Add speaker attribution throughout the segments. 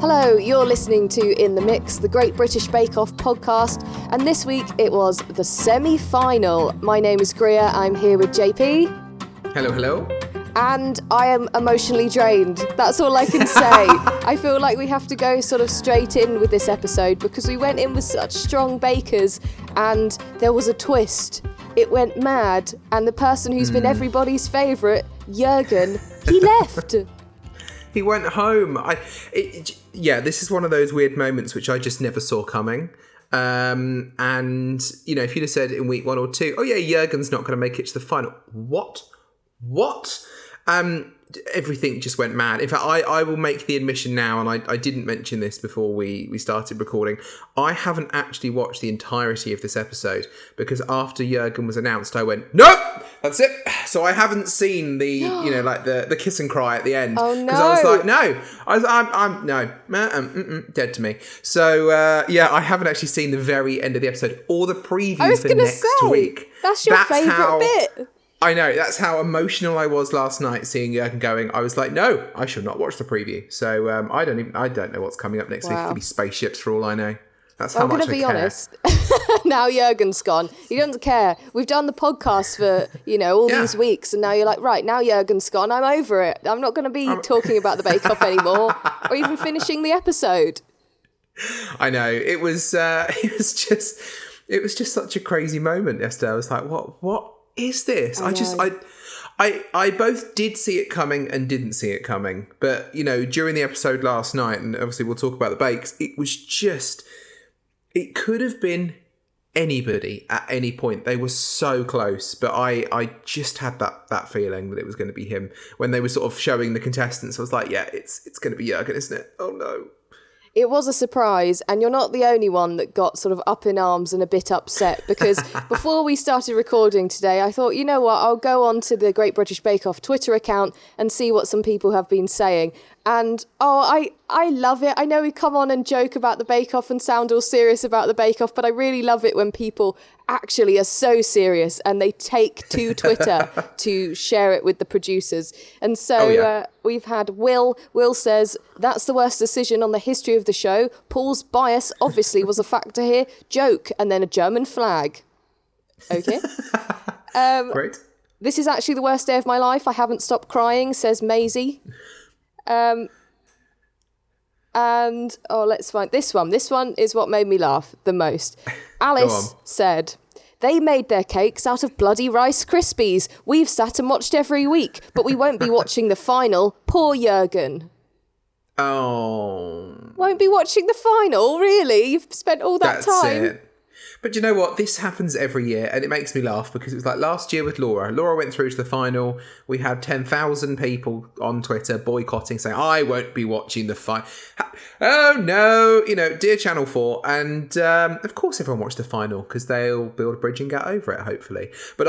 Speaker 1: Hello, you're listening to In the Mix, the Great British Bake Off podcast, and this week it was the semi-final. My name is Greer, I'm here with JP.
Speaker 2: Hello, hello.
Speaker 1: And I am emotionally drained. That's all I can say. I feel like we have to go sort of straight in with this episode because we went in with such strong bakers and there was a twist. It went mad, and the person who's been everybody's favourite, Jürgen, he left.
Speaker 2: He went home. This is one of those weird moments which I just never saw coming. And, you know, if you'd have said in week 1 or 2, oh yeah, Jürgen's not going to make it to the final. What? Everything just went mad. In fact, I will make the admission now, and I didn't mention this before we started recording. I haven't actually watched the entirety of this episode because after Jürgen was announced, I went, nope, that's it. So I haven't seen the, the kiss and cry at the end.
Speaker 1: Oh no!
Speaker 2: Because I was like, no, I'm dead to me. So I haven't actually seen the very end of the episode or the preview for next week.
Speaker 1: That's your favourite bit.
Speaker 2: I know, that's how emotional I was last night seeing Jürgen going. I was like, no, I should not watch the preview. So I don't know what's coming up next week. It could be spaceships for all I know. That's how much I care. I'm going to be honest.
Speaker 1: Now Jürgen's gone. He doesn't care. We've done the podcast for, all these weeks, and now you're like, right, now Jürgen's gone. I'm over it. I'm not going to be talking about the Bake Off anymore or even finishing the episode. I know.
Speaker 2: It was just such a crazy moment yesterday. I was like, what is this? I both did see it coming and didn't see it coming. But, during the episode last night, and obviously we'll talk about the bakes, it could have been anybody at any point. They were so close, but I just had that feeling that it was going to be him. When they were sort of showing the contestants, I was like, yeah, it's going to be Jürgen, isn't it? Oh no.
Speaker 1: It was a surprise, and you're not the only one that got sort of up in arms and a bit upset, because before we started recording today, I thought, you know what, I'll go on to the Great British Bake Off Twitter account and see what some people have been saying. And, I love it. I know we come on and joke about the Bake Off and sound all serious about the Bake Off, but I really love it when people actually are so serious and they take to Twitter to share it with the producers. And so we've had Will. Will says, that's the worst decision on the history of the show. Paul's bias obviously was a factor here. Joke. And then a German flag. Okay.
Speaker 2: Great.
Speaker 1: This is actually the worst day of my life. I haven't stopped crying, says Maisie. Let's find this one. This one is what made me laugh the most. Alice said, they made their cakes out of bloody Rice Krispies. We've sat and watched every week, but we won't be watching the final. Poor Jürgen.
Speaker 2: Oh.
Speaker 1: Won't be watching the final, really? You've spent all that time.
Speaker 2: It. But you know what? This happens every year, and it makes me laugh because it was like last year with Laura. Laura went through to the final. We had 10,000 people on Twitter boycotting, saying, I won't be watching the final. Oh, no. Dear Channel 4. And, of course, everyone watched the final because they'll build a bridge and get over it, hopefully. But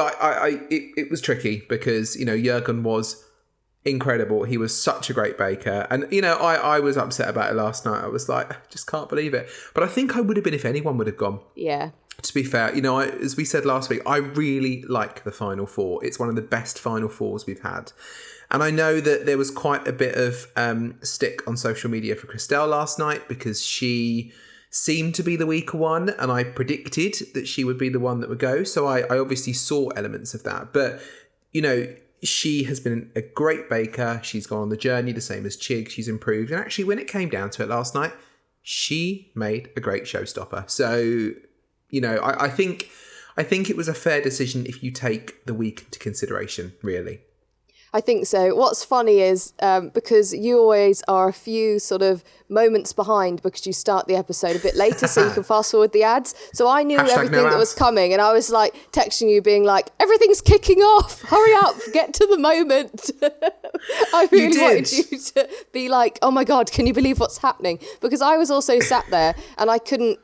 Speaker 2: it was tricky because, Jürgen was incredible. He was such a great baker. And, I was upset about it last night. I was like, I just can't believe it. But I think I would have been if anyone would have gone.
Speaker 1: Yeah.
Speaker 2: To be fair, as we said last week, I really like the Final Four. It's one of the best Final Fours we've had. And I know that there was quite a bit of stick on social media for Christelle last night because she seemed to be the weaker one. And I predicted that she would be the one that would go. So I obviously saw elements of that. But, she has been a great baker. She's gone on the journey, the same as Chig. She's improved. And actually, when it came down to it last night, she made a great showstopper. So, I think it was a fair decision if you take the week into consideration, really.
Speaker 1: I think so. What's funny is because you always are a few sort of moments behind because you start the episode a bit later so you can fast forward the ads. So I knew everything that was coming and I was like texting you being like, everything's kicking off. Hurry up. Get to the moment. I really wanted you to be like, oh my God, can you believe what's happening? Because I was also sat there and I could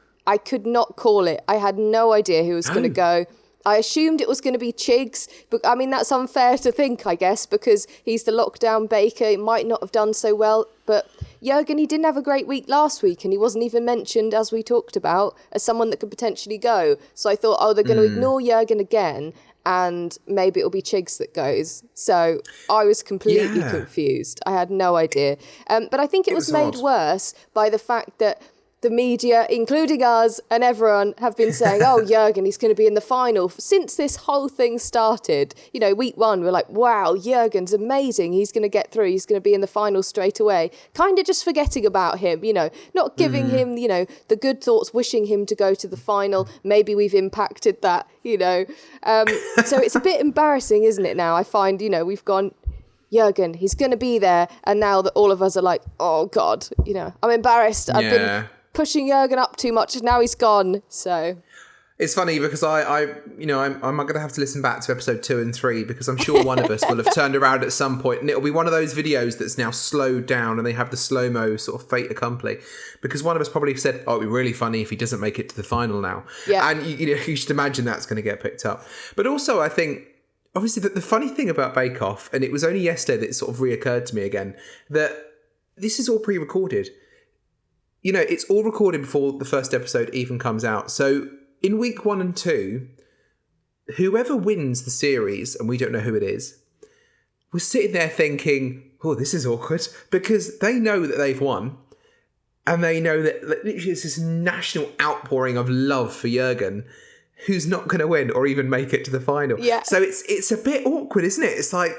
Speaker 1: not call it. I had no idea who was going to go. I assumed it was going to be Chigs, but I mean, that's unfair to think, I guess, because he's the lockdown baker. It might not have done so well, but Jürgen, he didn't have a great week last week, and he wasn't even mentioned, as we talked about, as someone that could potentially go. So I thought, they're going to ignore Jürgen again, and maybe it'll be Chigs that goes. So I was completely confused. I had no idea. But I think it was made worse by the fact that the media, including us and everyone, have been saying, oh, Jürgen, he's going to be in the final. Since this whole thing started, you know, week one, we're like, wow, Jürgen's amazing. He's going to get through. He's going to be in the final straight away. Kind of just forgetting about him, you know, not giving him, you know, the good thoughts, wishing him to go to the final. Maybe we've impacted that, you know. So it's a bit embarrassing, isn't it, now? I find, you know, we've gone, Jürgen, he's going to be there. And now that all of us are like, oh, God, you know, I'm embarrassed. I've been pushing Jürgen up too much, and now he's gone. So
Speaker 2: it's funny because I'm going to have to listen back to episode 2 and 3 because I'm sure one of us will have turned around at some point, and it'll be one of those videos that's now slowed down and they have the slow-mo sort of fait accompli, because one of us probably said, oh, it'd be really funny if he doesn't make it to the final now. Yeah. And you should imagine that's going to get picked up. But also I think, obviously, the funny thing about Bake Off, and it was only yesterday that it sort of reoccurred to me again, that this is all pre-recorded. You know, it's all recorded before the first episode even comes out. So in week 1 and 2, whoever wins the series, and we don't know who it is, was sitting there thinking, oh, this is awkward, because they know that they've won. And they know that literally it's this national outpouring of love for Jürgen, who's not going to win or even make it to the final. Yeah. So it's a bit awkward, isn't it? It's like,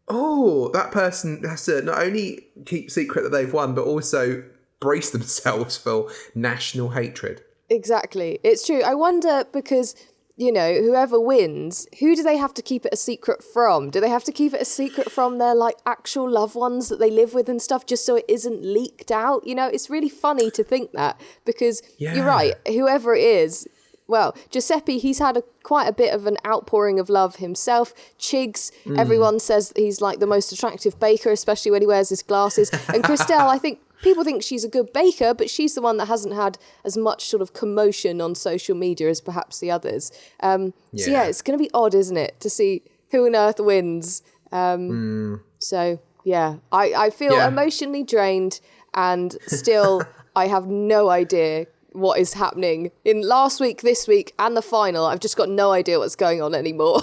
Speaker 2: oh, that person has to not only keep secret that they've won, but also brace themselves for national hatred.
Speaker 1: Exactly. It's true. I wonder, because, you know, whoever wins, who do they have to keep it a secret from? Do they have to keep it a secret from their, like, actual loved ones that they live with and stuff, just so it isn't leaked out? You know, it's really funny to think that, because you're right, whoever it is, well, Giuseppe, he's had quite a bit of an outpouring of love himself. Chigs, everyone says he's like the most attractive baker, especially when he wears his glasses. And Christelle, I think people think she's a good baker, but she's the one that hasn't had as much sort of commotion on social media as perhaps the others. So yeah, it's going to be odd, isn't it, to see who on earth wins. So yeah, I feel emotionally drained, and still I have no idea what is happening in last week, this week, and the final. I've just got no idea what's going on anymore.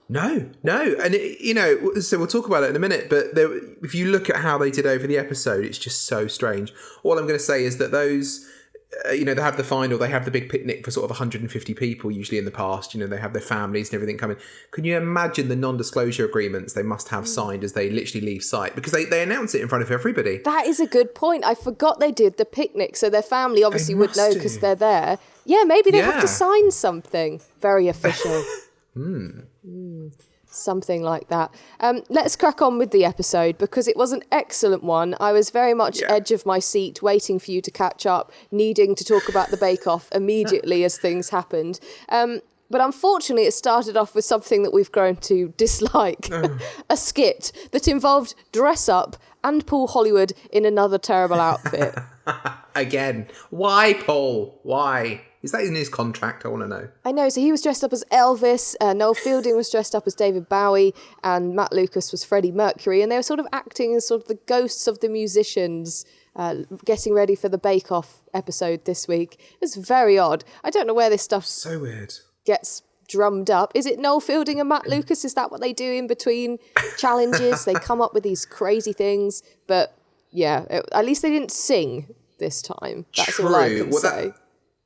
Speaker 2: No. And, so we'll talk about it in a minute, but if you look at how they did over the episode, it's just so strange. All I'm going to say is that those, they have the final, they have the big picnic for sort of 150 people usually in the past, you know, they have their families and everything coming. Can you imagine the non-disclosure agreements they must have signed as they literally leave site? Because they announce it in front of everybody.
Speaker 1: That is a good point. I forgot they did the picnic, so their family obviously would know because they're there. Yeah, maybe they have to sign something. Very official. Something like that. Let's crack on with the episode, because it was an excellent one. I was very much edge of my seat, waiting for you to catch up, needing to talk about the bake-off immediately as things happened. But unfortunately, it started off with something that we've grown to dislike. A skit that involved dress up and Paul Hollywood in another terrible outfit.
Speaker 2: Again. Why, Paul? Why? Is that in his contract? I want to know.
Speaker 1: I know. So he was dressed up as Elvis. Noel Fielding was dressed up as David Bowie. And Matt Lucas was Freddie Mercury. And they were sort of acting as sort of the ghosts of the musicians, getting ready for the Bake Off episode this week. It was very odd. I don't know where this stuff
Speaker 2: so weird
Speaker 1: gets drummed up. Is it Noel Fielding and Matt Lucas? Is that what they do in between challenges? They come up with these crazy things. But yeah, at least they didn't sing this time. That's all I can say.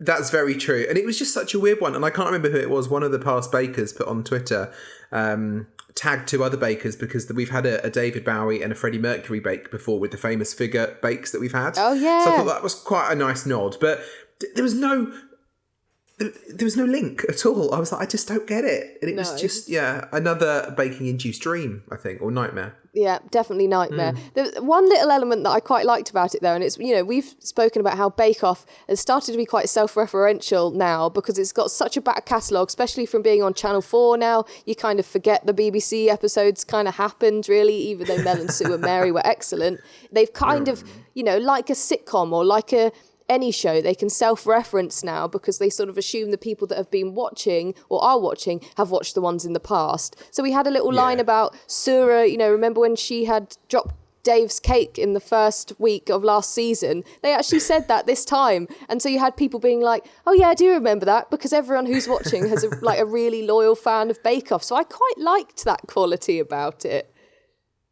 Speaker 2: That's very true. And it was just such a weird one. And I can't remember who it was. One of the past bakers put on Twitter, tagged 2 other bakers, because we've had a David Bowie and a Freddie Mercury bake before with the famous figure bakes that we've had.
Speaker 1: Oh, yeah.
Speaker 2: So I thought that was quite a nice nod. But there was no link at all. I was like, I just don't get it. And it was just, another baking-induced dream, I think, or nightmare.
Speaker 1: Yeah, definitely nightmare. There's one little element that I quite liked about it, though, and it's, we've spoken about how Bake Off has started to be quite self-referential now, because it's got such a back catalogue, especially from being on Channel 4 now. You kind of forget the BBC episodes kind of happened, really, even though Mel and Sue and Mary were excellent. They've kind of, like a sitcom or like any show, they can self-reference now, because they sort of assume the people that have been watching or are watching have watched the ones in the past. So we had a little line about Sura, remember when she had dropped Dave's cake in the first week of last season. They actually said that this time. And so you had people being like, oh yeah, I do remember that, because everyone who's watching has a really loyal fan of Bake Off. So I quite liked that quality about it.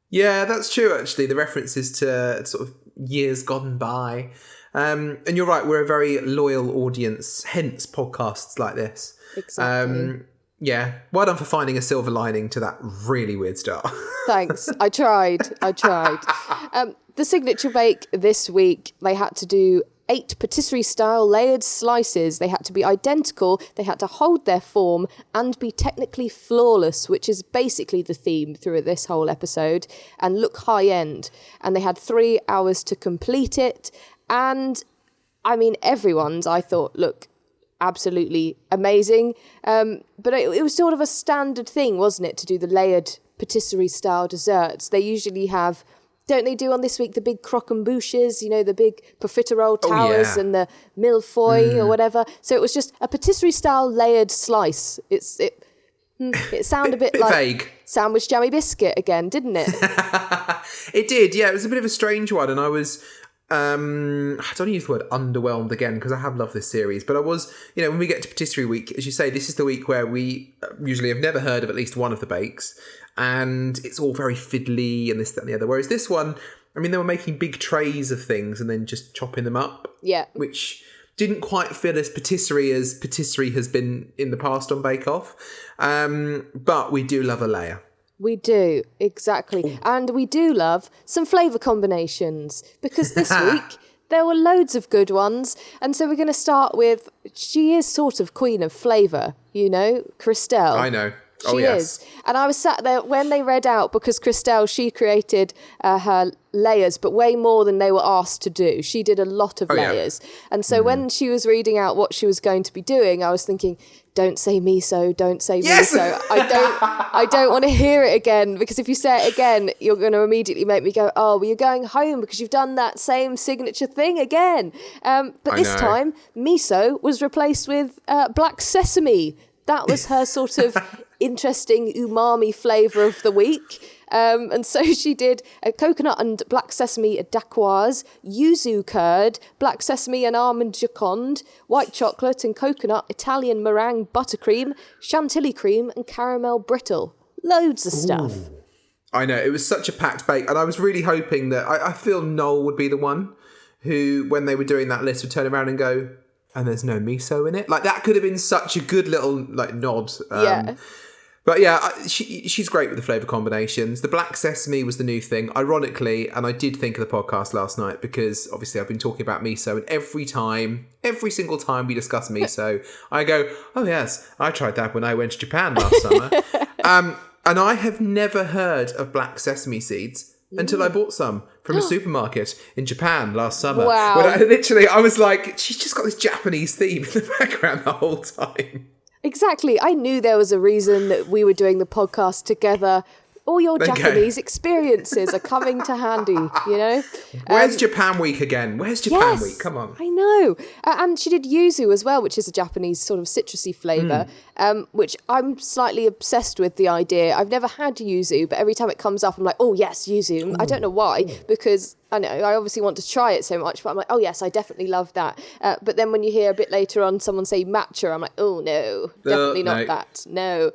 Speaker 2: Yeah, that's true, actually. The references to sort of years gone by. And you're right, we're a very loyal audience, hence podcasts like this.
Speaker 1: Exactly.
Speaker 2: Yeah, well done for finding a silver lining to that really weird start.
Speaker 1: Thanks. I tried. The signature bake this week, they had to do 8 patisserie-style layered slices. They had to be identical, they had to hold their form and be technically flawless, which is basically the theme through this whole episode, and look high-end. And they had 3 hours to complete it. And, I mean, everyone's, I thought, look absolutely amazing. But it was sort of a standard thing, wasn't it, to do the layered patisserie-style desserts. They usually have... Don't they do on this week the big croquembouches, the big profiterole towers and the millefeuille or whatever? So it was just a patisserie-style layered slice. It sounded a bit like
Speaker 2: vague.
Speaker 1: Sandwich jammy biscuit again, didn't it?
Speaker 2: It did, yeah. It was a bit of a strange one, and I was... I don't want to use the word underwhelmed again, because I have loved this series, but I was, when we get to Patisserie Week, as you say, this is the week where we usually have never heard of at least one of the bakes, and it's all very fiddly and this, that and the other, whereas this one, I mean, they were making big trays of things and then just chopping them up, which didn't quite feel as patisserie as patisserie has been in the past on Bake Off, but we do love a layer.
Speaker 1: We do, exactly. Ooh. And we do love some flavour combinations, because this week there were loads of good ones. And so we're going to start with, she is sort of queen of flavour, Christelle.
Speaker 2: I know.
Speaker 1: She is. And I was sat there when they read out, because Christelle, she created her layers, but way more than they were asked to do. She did a lot of layers. Yeah. And so when she was reading out what she was going to be doing, I was thinking, don't say miso, don't say miso. I don't want to hear it again, because if you say it again, you're going to immediately make me go, oh, well, you're going home because you've done that same signature thing again. But this time, miso was replaced with black sesame. That was her sort of interesting umami flavour of the week. And so she did a coconut and black sesame dacquoise, yuzu curd, black sesame and almond joconde, white chocolate and coconut Italian meringue buttercream, chantilly cream and caramel brittle. Loads of stuff. Ooh.
Speaker 2: I know, it was such a packed bake, and I was really hoping that, I feel Noel would be the one who, when they were doing that list, would turn around and go, and there's no miso in it. Like, that could have been such a good little nod. But yeah, she's great with the flavour combinations. The black sesame was the new thing, ironically, and I did think of the podcast last night, because obviously I've been talking about miso, and every single time we discuss miso, I go, oh yes, I tried that when I went to Japan last summer. And I have never heard of black sesame seeds until I bought some from a supermarket in Japan last summer.
Speaker 1: Wow.
Speaker 2: When I was like, she's just got this Japanese theme in the background the whole time.
Speaker 1: Exactly. I knew there was a reason that we were doing the podcast together. All your Japanese experiences are coming to handy,
Speaker 2: Where's Japan Week again? Where's Japan Week? Come on.
Speaker 1: I know. And she did yuzu as well, which is a Japanese sort of citrusy flavour, which I'm slightly obsessed with the idea. I've never had yuzu, but every time it comes up, I'm like, oh, yes, yuzu. Ooh. I don't know why, because I know I obviously want to try it so much, but I'm like, oh, yes, I definitely love that. But then when you hear a bit later on someone say matcha, I'm like, oh, no, definitely not that. No.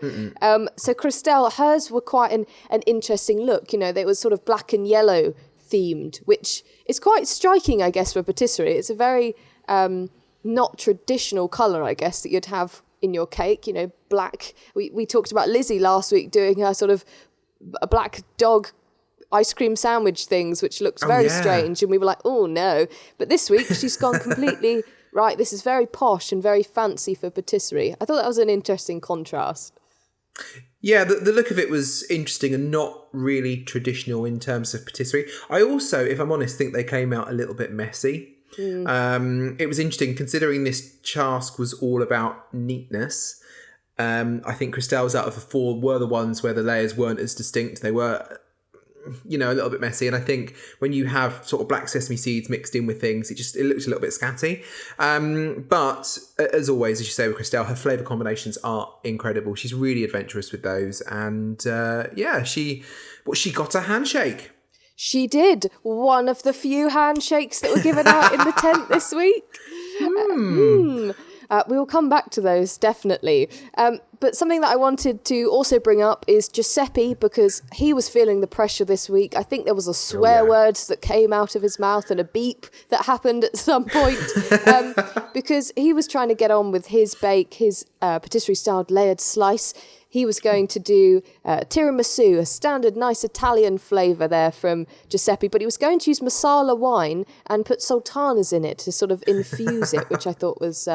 Speaker 1: So Christelle, hers were quite an interesting look. They were sort of black and yellow themed, which is quite striking, I guess, for patisserie. It's a very not traditional colour, I guess, that you'd have in your cake, black. We talked about Lizzie last week doing her sort of a black dog ice cream sandwich things, which looks very strange, and we were like, oh no. But this week she's gone completely right, this is very posh and very fancy for patisserie. I thought that was an interesting contrast.
Speaker 2: Yeah, the look of it was interesting and not really traditional in terms of patisserie. I also, if I'm honest, think they came out a little bit messy. It was interesting considering this task was all about neatness. I think Christelle's out of the 4 were the ones where the layers weren't as distinct. They were, a little bit messy. And I think when you have sort of black sesame seeds mixed in with things, it looks a little bit scatty. But as always, as you say with Christelle, her flavour combinations are incredible. She's really adventurous with those. And she got a handshake.
Speaker 1: She did. One of the few handshakes that were given out in the tent this week. We will come back to those, definitely. But something that I wanted to also bring up is Giuseppe, because he was feeling the pressure this week. I think there was a swear word that came out of his mouth and a beep that happened at some point, because he was trying to get on with his bake, his patisserie-styled layered slice. He was going to do tiramisu, a standard nice Italian flavour there from Giuseppe, but he was going to use Marsala wine and put sultanas in it to sort of infuse it, which I thought was...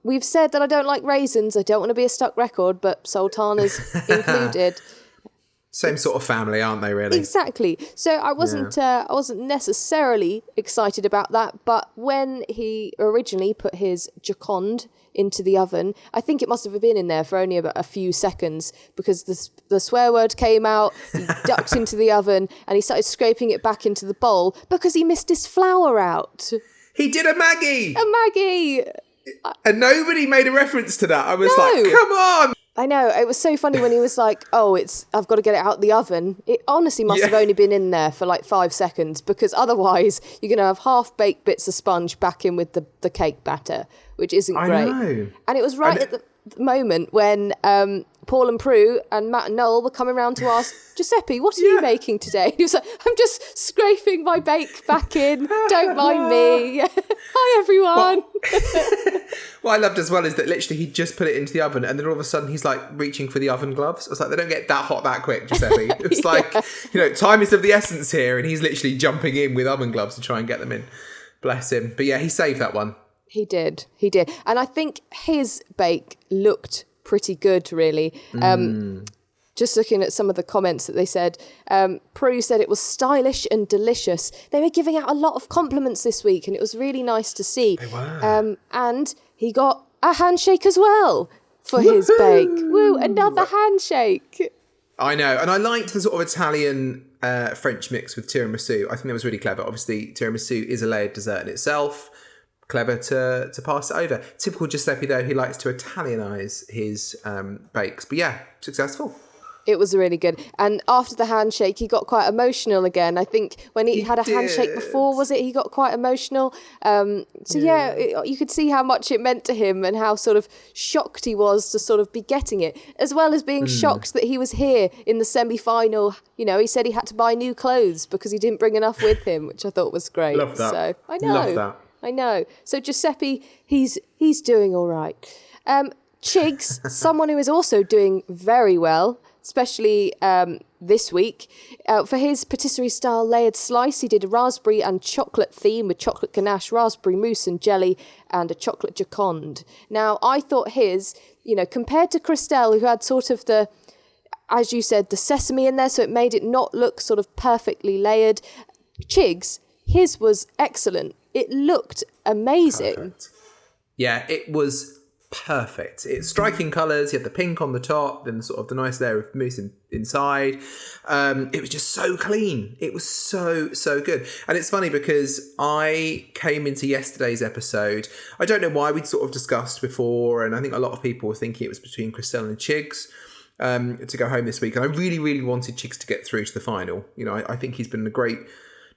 Speaker 1: We've said that I don't like raisins. I don't want to be a stuck record, but sultanas included.
Speaker 2: Same sort of family, aren't they, really?
Speaker 1: Exactly. So I wasn't necessarily excited about that, but when he originally put his Joconde into the oven, I think it must have been in there for only about a few seconds, because the swear word came out, he ducked into the oven, and he started scraping it back into the bowl because he missed his flour out.
Speaker 2: He did a Maggie!
Speaker 1: A Maggie!
Speaker 2: And nobody made a reference to that. I was like, come on!
Speaker 1: I know, it was so funny when he was like, I've got to get it out the oven. It honestly must have only been in there for like 5 seconds, because otherwise you're going to have half-baked bits of sponge back in with the cake batter, which isn't great. I know. And it was at the moment when Paul and Prue and Matt and Noel were coming around to ask, Giuseppe, what are you making today? He was like, I'm just scraping my bake back in. Don't mind me. Hi, everyone.
Speaker 2: What I loved as well is that literally he just put it into the oven, and then all of a sudden he's like reaching for the oven gloves. I was like, they don't get that hot that quick, Giuseppe. It was like, time is of the essence here, and he's literally jumping in with oven gloves to try and get them in. Bless him. But yeah, he saved that one. He
Speaker 1: did. And I think his bake looked pretty good, really. Just looking at some of the comments that they said, Prue said it was stylish and delicious. They were giving out a lot of compliments this week, and it was really nice to see.
Speaker 2: They were.
Speaker 1: And he got a handshake as well for his bake. Woo, another handshake.
Speaker 2: I know. And I liked the sort of Italian French mix with tiramisu. I think that was really clever. Obviously, tiramisu is a layered dessert in itself. Clever to pass it over. Typical Giuseppe, though, he likes to Italianise his bakes. But yeah, successful.
Speaker 1: It was really good. And after the handshake, he got quite emotional again. I think when he had a handshake before, was it? He got quite emotional. You could see how much it meant to him and how sort of shocked he was to sort of be getting it, as well as being shocked that he was here in the semi-final. He said he had to buy new clothes because he didn't bring enough with him, which I thought was great.
Speaker 2: Love that.
Speaker 1: So I know.
Speaker 2: Love that.
Speaker 1: I know. So Giuseppe, he's doing all right. Chigs, someone who is also doing very well, especially this week. For his patisserie-style layered slice, he did a raspberry and chocolate theme with chocolate ganache, raspberry mousse and jelly, and a chocolate Joconde. Now, I thought his, compared to Christelle, who had sort of the, as you said, the sesame in there, so it made it not look sort of perfectly layered. Chigs, his was excellent. It looked amazing.
Speaker 2: Perfect. Yeah, it was perfect. It's striking colours. You had the pink on the top, then sort of the nice layer of mousse inside. It was just so clean. It was so good. And it's funny because I came into yesterday's episode. I don't know why, we'd sort of discussed before, and I think a lot of people were thinking it was between Christelle and Chigs to go home this week. And I really, really wanted Chigs to get through to the final. I think he's been a great,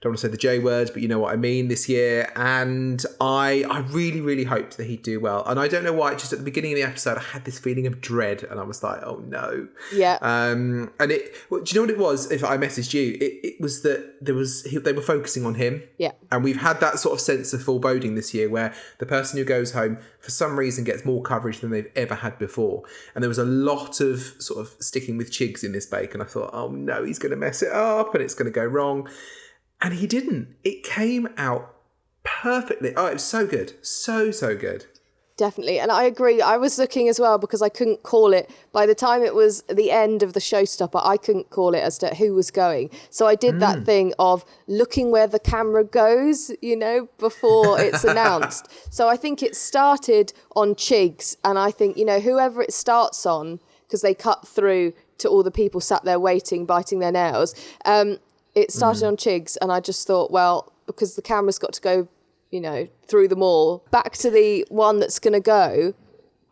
Speaker 2: don't want to say the J word, but you know what I mean, this year. And I really, really hoped that he'd do well. And I don't know why, just at the beginning of the episode, I had this feeling of dread. And I was like, oh no.
Speaker 1: Yeah.
Speaker 2: And do you know what it was? If I messaged you, it was that they were focusing on him.
Speaker 1: Yeah.
Speaker 2: And we've had that sort of sense of foreboding this year where the person who goes home, for some reason, gets more coverage than they've ever had before. And there was a lot of sort of sticking with Chigs in this bake. And I thought, oh no, he's going to mess it up and it's going to go wrong. And he didn't. It came out perfectly. Oh, it was so good. So good.
Speaker 1: Definitely. And I agree. I was looking as well because I couldn't call it. By the time it was the end of the showstopper, I couldn't call it as to who was going. So I did that thing of looking where the camera goes, before it's announced. So I think it started on Chigs. And I think, whoever it starts on, because they cut through to all the people sat there waiting, biting their nails. It started on Chigs, and I just thought, well, because the camera's got to go, through them all, back to the one that's going to go,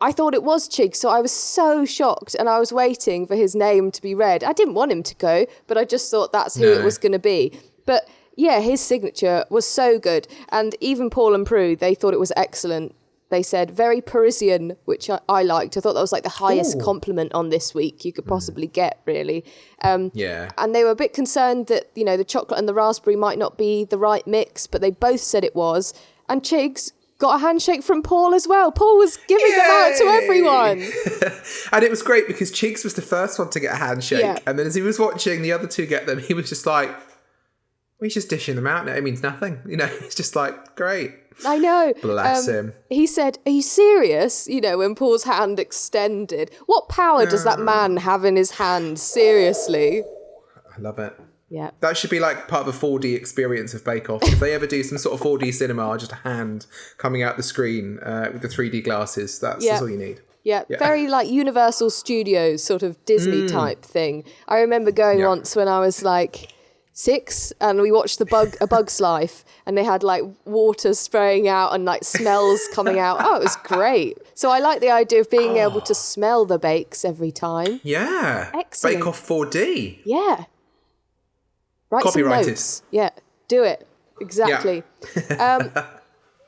Speaker 1: I thought it was Chig, so I was so shocked, and I was waiting for his name to be read. I didn't want him to go, but I just thought that's who it was going to be. But yeah, his signature was so good. And even Paul and Prue, they thought it was excellent. They said very Parisian, which I liked. I thought that was like the highest compliment on this week you could possibly get, really.
Speaker 2: Yeah.
Speaker 1: And they were a bit concerned that, you know, the chocolate and the raspberry might not be the right mix, but they both said it was. And Chigs got a handshake from Paul as well. Paul was giving them out to everyone.
Speaker 2: And it was great because Chigs was the first one to get a handshake. Yeah. And then as he was watching the other two get them, he was just like, he's just dishing them out now. It means nothing. You know, it's just like, great.
Speaker 1: I know.
Speaker 2: Bless him.
Speaker 1: He said, are you serious? You know, when Paul's hand extended. What power does that man have in his hand? Seriously.
Speaker 2: I love it.
Speaker 1: Yeah.
Speaker 2: That should be like part of a 4D experience of Bake Off. If they ever do some sort of 4D cinema, just a hand coming out the screen with the 3D glasses, that's all you need.
Speaker 1: Yeah, very like Universal Studios sort of Disney type thing. I remember going once when I was like 6 and we watched A Bug's Life, and they had like water spraying out and like smells coming out. Oh, it was great. So I like the idea of being able to smell the bakes every time.
Speaker 2: Yeah.
Speaker 1: Excellent.
Speaker 2: Bake Off 4D.
Speaker 1: Yeah. Write
Speaker 2: Copyrighted.
Speaker 1: some notes. Yeah, do it. Exactly. Yeah.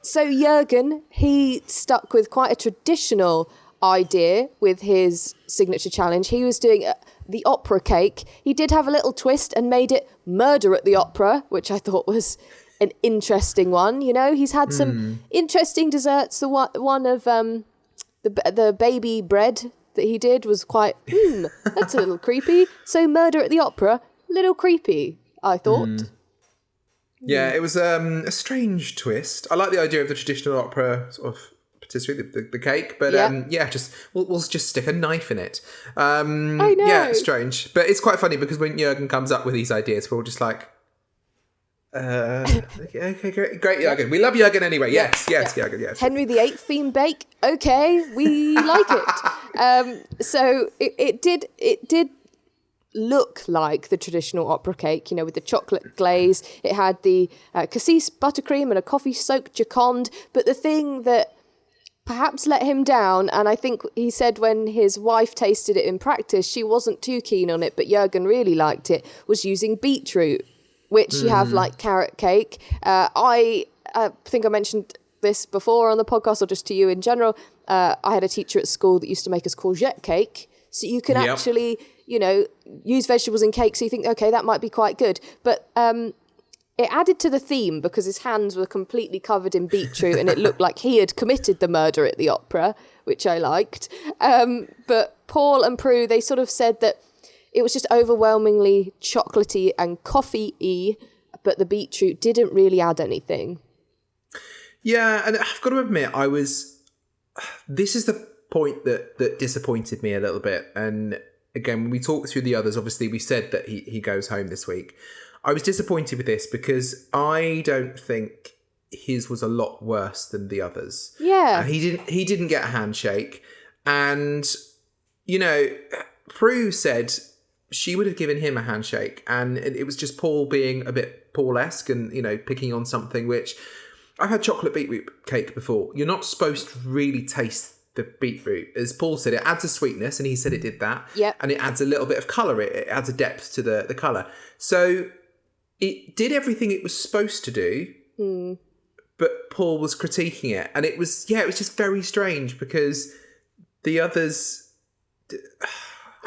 Speaker 1: So Jürgen, he stuck with quite a traditional idea with his signature challenge. He was doing the opera cake. He did have a little twist and made it Murder at the Opera, which I thought was an interesting one. You know, he's had some interesting desserts. The one of the baby bread that he did was quite, that's a little creepy. So Murder at the Opera, little creepy, I thought.
Speaker 2: Yeah, it was a strange twist. I like the idea of the traditional opera sort of patisserie, the cake, but we'll just stick a knife in it.
Speaker 1: I know.
Speaker 2: Yeah, strange, but it's quite funny because when Jürgen comes up with these ideas, we're all just like, okay, great, Jürgen. We love Jürgen anyway. Yes, Jürgen. Yes.
Speaker 1: Henry VIII theme bake. Okay, we like it. So it did look like the traditional opera cake, you know, with the chocolate glaze. It had the cassis buttercream and a coffee-soaked Joconde. But the thing that perhaps let him down, and I think he said when his wife tasted it in practice, she wasn't too keen on it, but Jürgen really liked it, was using beetroot, which you have like carrot cake. I think I mentioned this before on the podcast, or just to you in general. I had a teacher at school that used to make us courgette cake. So you can actually, you know, use vegetables in cake. So you think, okay, that might be quite good. But it added to the theme because his hands were completely covered in beetroot and it looked like he had committed the murder at the opera, which I liked. But Paul and Prue, they sort of said that it was just overwhelmingly chocolatey and coffee-y, but the beetroot didn't really add anything.
Speaker 2: Yeah, and I've got to admit, this is the point that disappointed me a little bit. And again, when we talked through the others, obviously we said that he goes home this week. I was disappointed with this because I don't think his was a lot worse than the others.
Speaker 1: Yeah.
Speaker 2: He didn't get a handshake. And, you know, Prue said she would have given him a handshake. And it was just Paul being a bit Paul-esque and, you know, picking on something which... I've had chocolate beetroot cake before. You're not supposed to really taste the beetroot. As Paul said, it adds a sweetness, and he said it did that.
Speaker 1: Yep.
Speaker 2: And it adds a little bit of colour. It adds a depth to the colour. So it did everything it was supposed to do, but Paul was critiquing it. And it was just very strange because the others...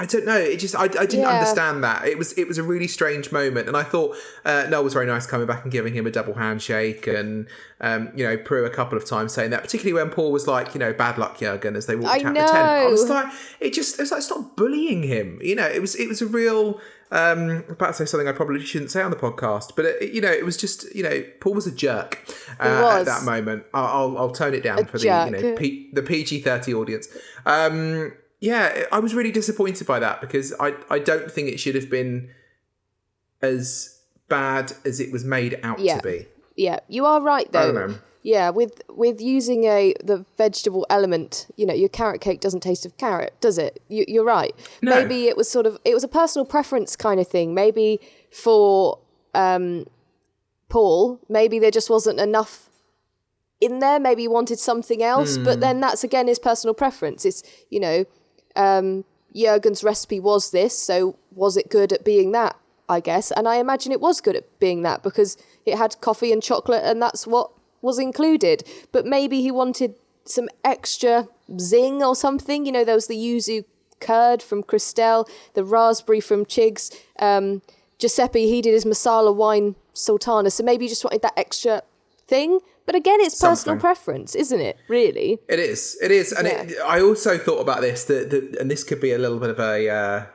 Speaker 2: I don't know. I didn't understand that. It was a really strange moment. And I thought Noel was very nice coming back and giving him a double handshake and, you know, Prue a couple of times saying that, particularly when Paul was like, you know, bad luck, Jürgen, as they walked out the tent. I was like, it was like, stop bullying him. You know, it was a real, I'm about to say something I probably shouldn't say on the podcast, but it was just, you know, Paul was a jerk at that moment. I'll tone it down for the, you know, the PG-13 audience. Yeah, I was really disappointed by that because I don't think it should have been as bad as it was made out to be. Yeah, you are right though. I don't know. Yeah, with using the vegetable element, you know, your carrot cake doesn't taste of carrot, does it? You're right. No. Maybe it was a personal preference kind of thing. Maybe for Paul, maybe there just wasn't enough
Speaker 1: in there. Maybe he wanted something else, but then that's again his personal preference. It's, you know, Jürgen's recipe was this, so was it good at being that, I guess? And I imagine it was good at being that because it had coffee and chocolate and that's what was included. But maybe he wanted some extra zing or something. You know, there was the yuzu curd from Christelle, the raspberry from Chigs. Giuseppe, he did his masala wine sultana, so maybe you just wanted that extra thing. But again, it's personal preference, isn't it, really?
Speaker 2: It is. And I also thought about this, that and this could be a little bit of a...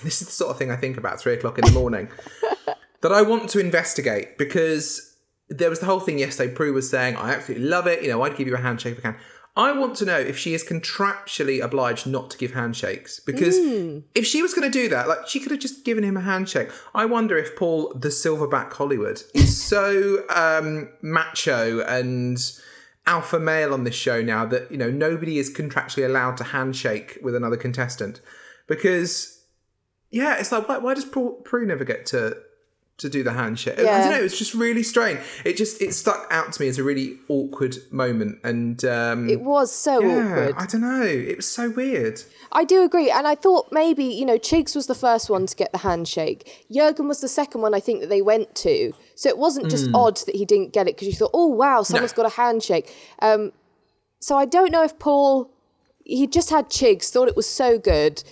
Speaker 2: this is the sort of thing I think about 3 o'clock in the morning, that I want to investigate, because there was the whole thing yesterday. Prue was saying, I absolutely love it. You know, I'd give you a handshake if I can. I want to know if she is contractually obliged not to give handshakes, because if she was going to do that, like, she could have just given him a handshake. I wonder if Paul, the Silverback Hollywood, is so macho and alpha male on this show now that, you know, nobody is contractually allowed to handshake with another contestant. Because, yeah, it's like, why does Prue never get to do the handshake? I don't know, it's just really strange. It stuck out to me as a really awkward moment, and
Speaker 1: it was so awkward.
Speaker 2: I don't know, it was so weird.
Speaker 1: I do agree, and I thought maybe, you know, Chigs was the first one to get the handshake. Jürgen was the second one I think that they went to, so it wasn't just odd that he didn't get it because you thought, oh wow, someone's got a handshake. So I don't know if Paul, he just had Chigs, thought it was so good,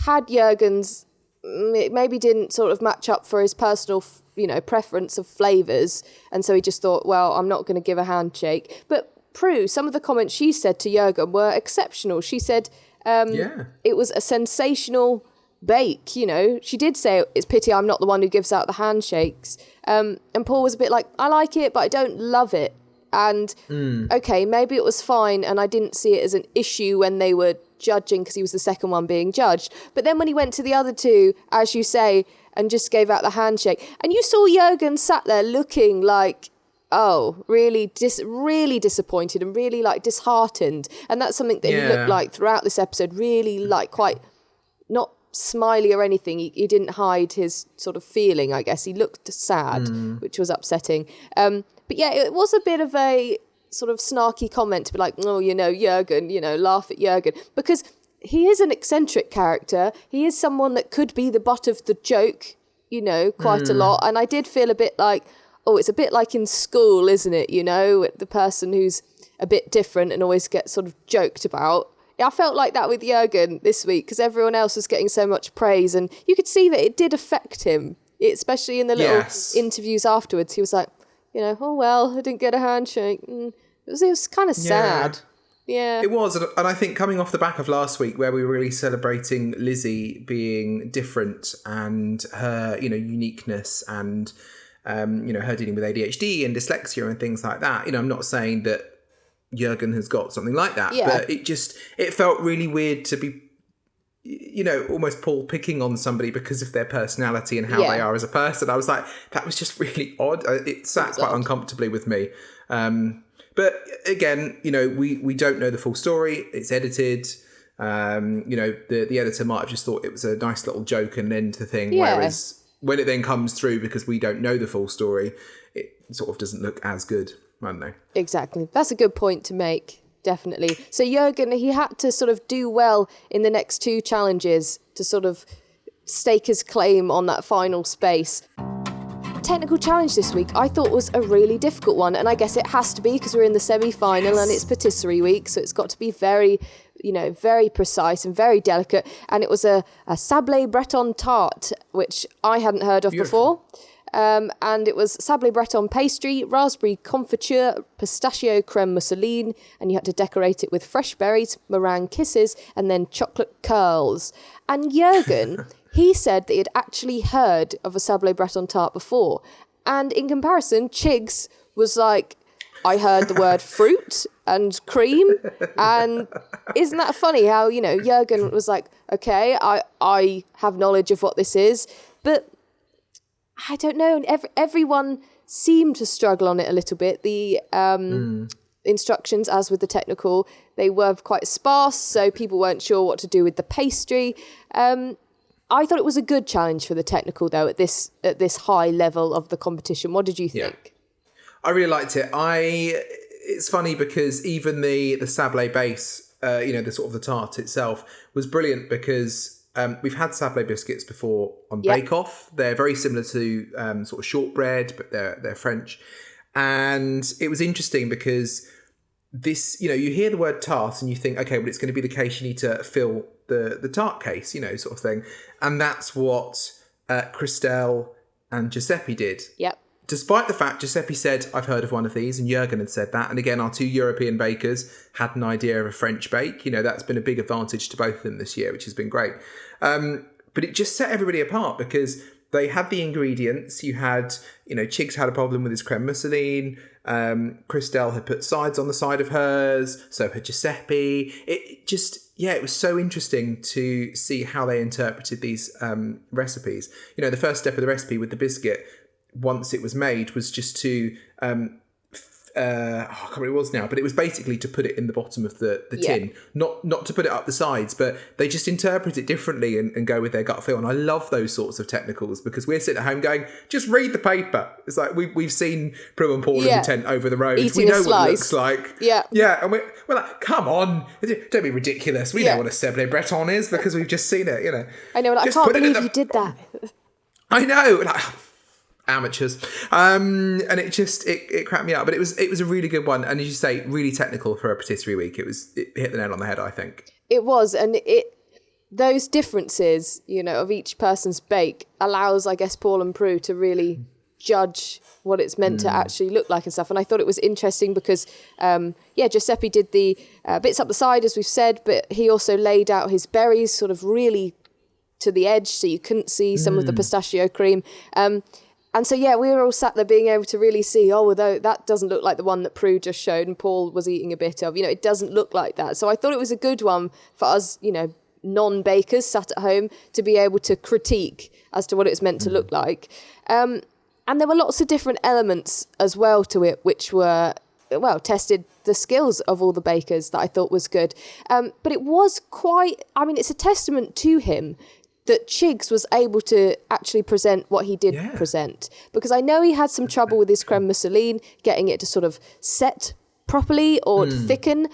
Speaker 1: had Jürgen's, it maybe didn't sort of match up for his personal, you know, preference of flavours. And so he just thought, well, I'm not going to give a handshake. But Prue, some of the comments she said to Jürgen were exceptional. She said it was a sensational bake, you know. She did say, it's pity I'm not the one who gives out the handshakes. And Paul was a bit like, I like it, but I don't love it. And, okay, maybe it was fine. And I didn't see it as an issue when they were judging because he was the second one being judged. But then when he went to the other two, as you say, and just gave out the handshake, and you saw Jürgen sat there looking like, oh, really disappointed and really like disheartened. And that's something that he looked like throughout this episode, really like quite not smiley or anything. He didn't hide his sort of feeling, I guess. He looked sad, which was upsetting. But yeah, it was a bit of a sort of snarky comment to be like, oh, you know, Jürgen, you know, laugh at Jürgen, because he is an eccentric character. He is someone that could be the butt of the joke, you know, quite a lot. And I did feel a bit like, oh, it's a bit like in school, isn't it? You know, the person who's a bit different and always gets sort of joked about. I felt like that with Jürgen this week because everyone else was getting so much praise, and you could see that it did affect him, especially in the little interviews afterwards. He was like, you know, oh, well, I didn't get a handshake. It was kind of sad. Yeah. It
Speaker 2: was. And I think coming off the back of last week where we were really celebrating Lizzie being different and her, you know, uniqueness and, you know, her dealing with ADHD and dyslexia and things like that. You know, I'm not saying that Jürgen has got something like that, but it felt really weird to be, you know, almost Paul picking on somebody because of their personality and how they are as a person. I was like, that was just really odd. It sat quite uncomfortably with me. But again, you know, we don't know the full story. It's edited. You know, the editor might have just thought it was a nice little joke and end the thing. Yeah. Whereas when it then comes through, because we don't know the full story, it sort of doesn't look as good. I don't know.
Speaker 1: Exactly. That's a good point to make. Definitely. So Jürgen, he had to sort of do well in the next 2 challenges to sort of stake his claim on that final space. Technical challenge this week I thought was a really difficult one, and I guess it has to be because we're in the semi-final and it's patisserie week, so it's got to be very, you know, very precise and very delicate. And it was a Sable Breton tart, which I hadn't heard of before. And it was Sable Breton pastry, raspberry confiture, pistachio creme mousseline, and you had to decorate it with fresh berries, meringue kisses, and then chocolate curls. And Jürgen, he said that he had actually heard of a Sable Breton tart before. And in comparison, Chigs was like, I heard the word fruit and cream. And isn't that funny how, you know, Jürgen was like, okay, I have knowledge of what this is, but I don't know. And everyone seemed to struggle on it a little bit. The instructions, as with the technical, they were quite sparse, so people weren't sure what to do with the pastry. I thought it was a good challenge for the technical, though, at this high level of the competition. What did you think?
Speaker 2: I really liked it. it's funny because even the Sable base, the sort of the tart itself was brilliant because we've had Sable biscuits before on Bake Off. They're very similar to sort of shortbread, but they're French. And it was interesting because this, you hear the word tart and you think, okay, well, it's going to be the case you need to fill the tart case, sort of thing. And that's what Christelle and Giuseppe did.
Speaker 1: Yep.
Speaker 2: Despite the fact Giuseppe said, I've heard of one of these, and Jürgen had said that. And again, our two European bakers had an idea of a French bake. That's been a big advantage to both of them this year, which has been great. But it just set everybody apart because they had the ingredients. You had, Chigs had a problem with his creme mousseline. Christelle had put sides on the side of hers. So had Giuseppe. It was so interesting to see how they interpreted these recipes. The first step of the recipe with the biscuit, once it was made, was just to I can't remember what it was now, but it was basically to put it in the bottom of the tin, not to put it up the sides, but they just interpret it differently and go with their gut feel. And I love those sorts of technicals because we're sitting at home going, just read the paper. It's like we've seen Prue and Paul in the tent over the road.
Speaker 1: Eating
Speaker 2: we know
Speaker 1: a slice.
Speaker 2: what it looks like. Yeah, and we're like, come on, don't be ridiculous. We know what a Sable Breton is because we've just seen it.
Speaker 1: I know, I can't believe you did that.
Speaker 2: I know, amateurs, and it cracked me up, but it was a really good one, and as you say, really technical for a patisserie week. It hit the nail on the head, I think.
Speaker 1: It was, and those differences, of each person's bake allows, I guess, Paul and Prue to really judge what it's meant to actually look like and stuff. And I thought it was interesting because Giuseppe did the bits up the side, as we've said, but he also laid out his berries sort of really to the edge so you couldn't see some of the pistachio cream. And so, we were all sat there being able to really see, although that doesn't look like the one that Prue just showed and Paul was eating a bit of, it doesn't look like that. So I thought it was a good one for us, non-bakers sat at home to be able to critique as to what it's meant to look like. And there were lots of different elements as well to it, which were, tested the skills of all the bakers that I thought was good. But it was it's a testament to him that Chigs was able to actually present what he did present. Because I know he had some trouble with his creme mousseline, getting it to sort of set properly or thicken,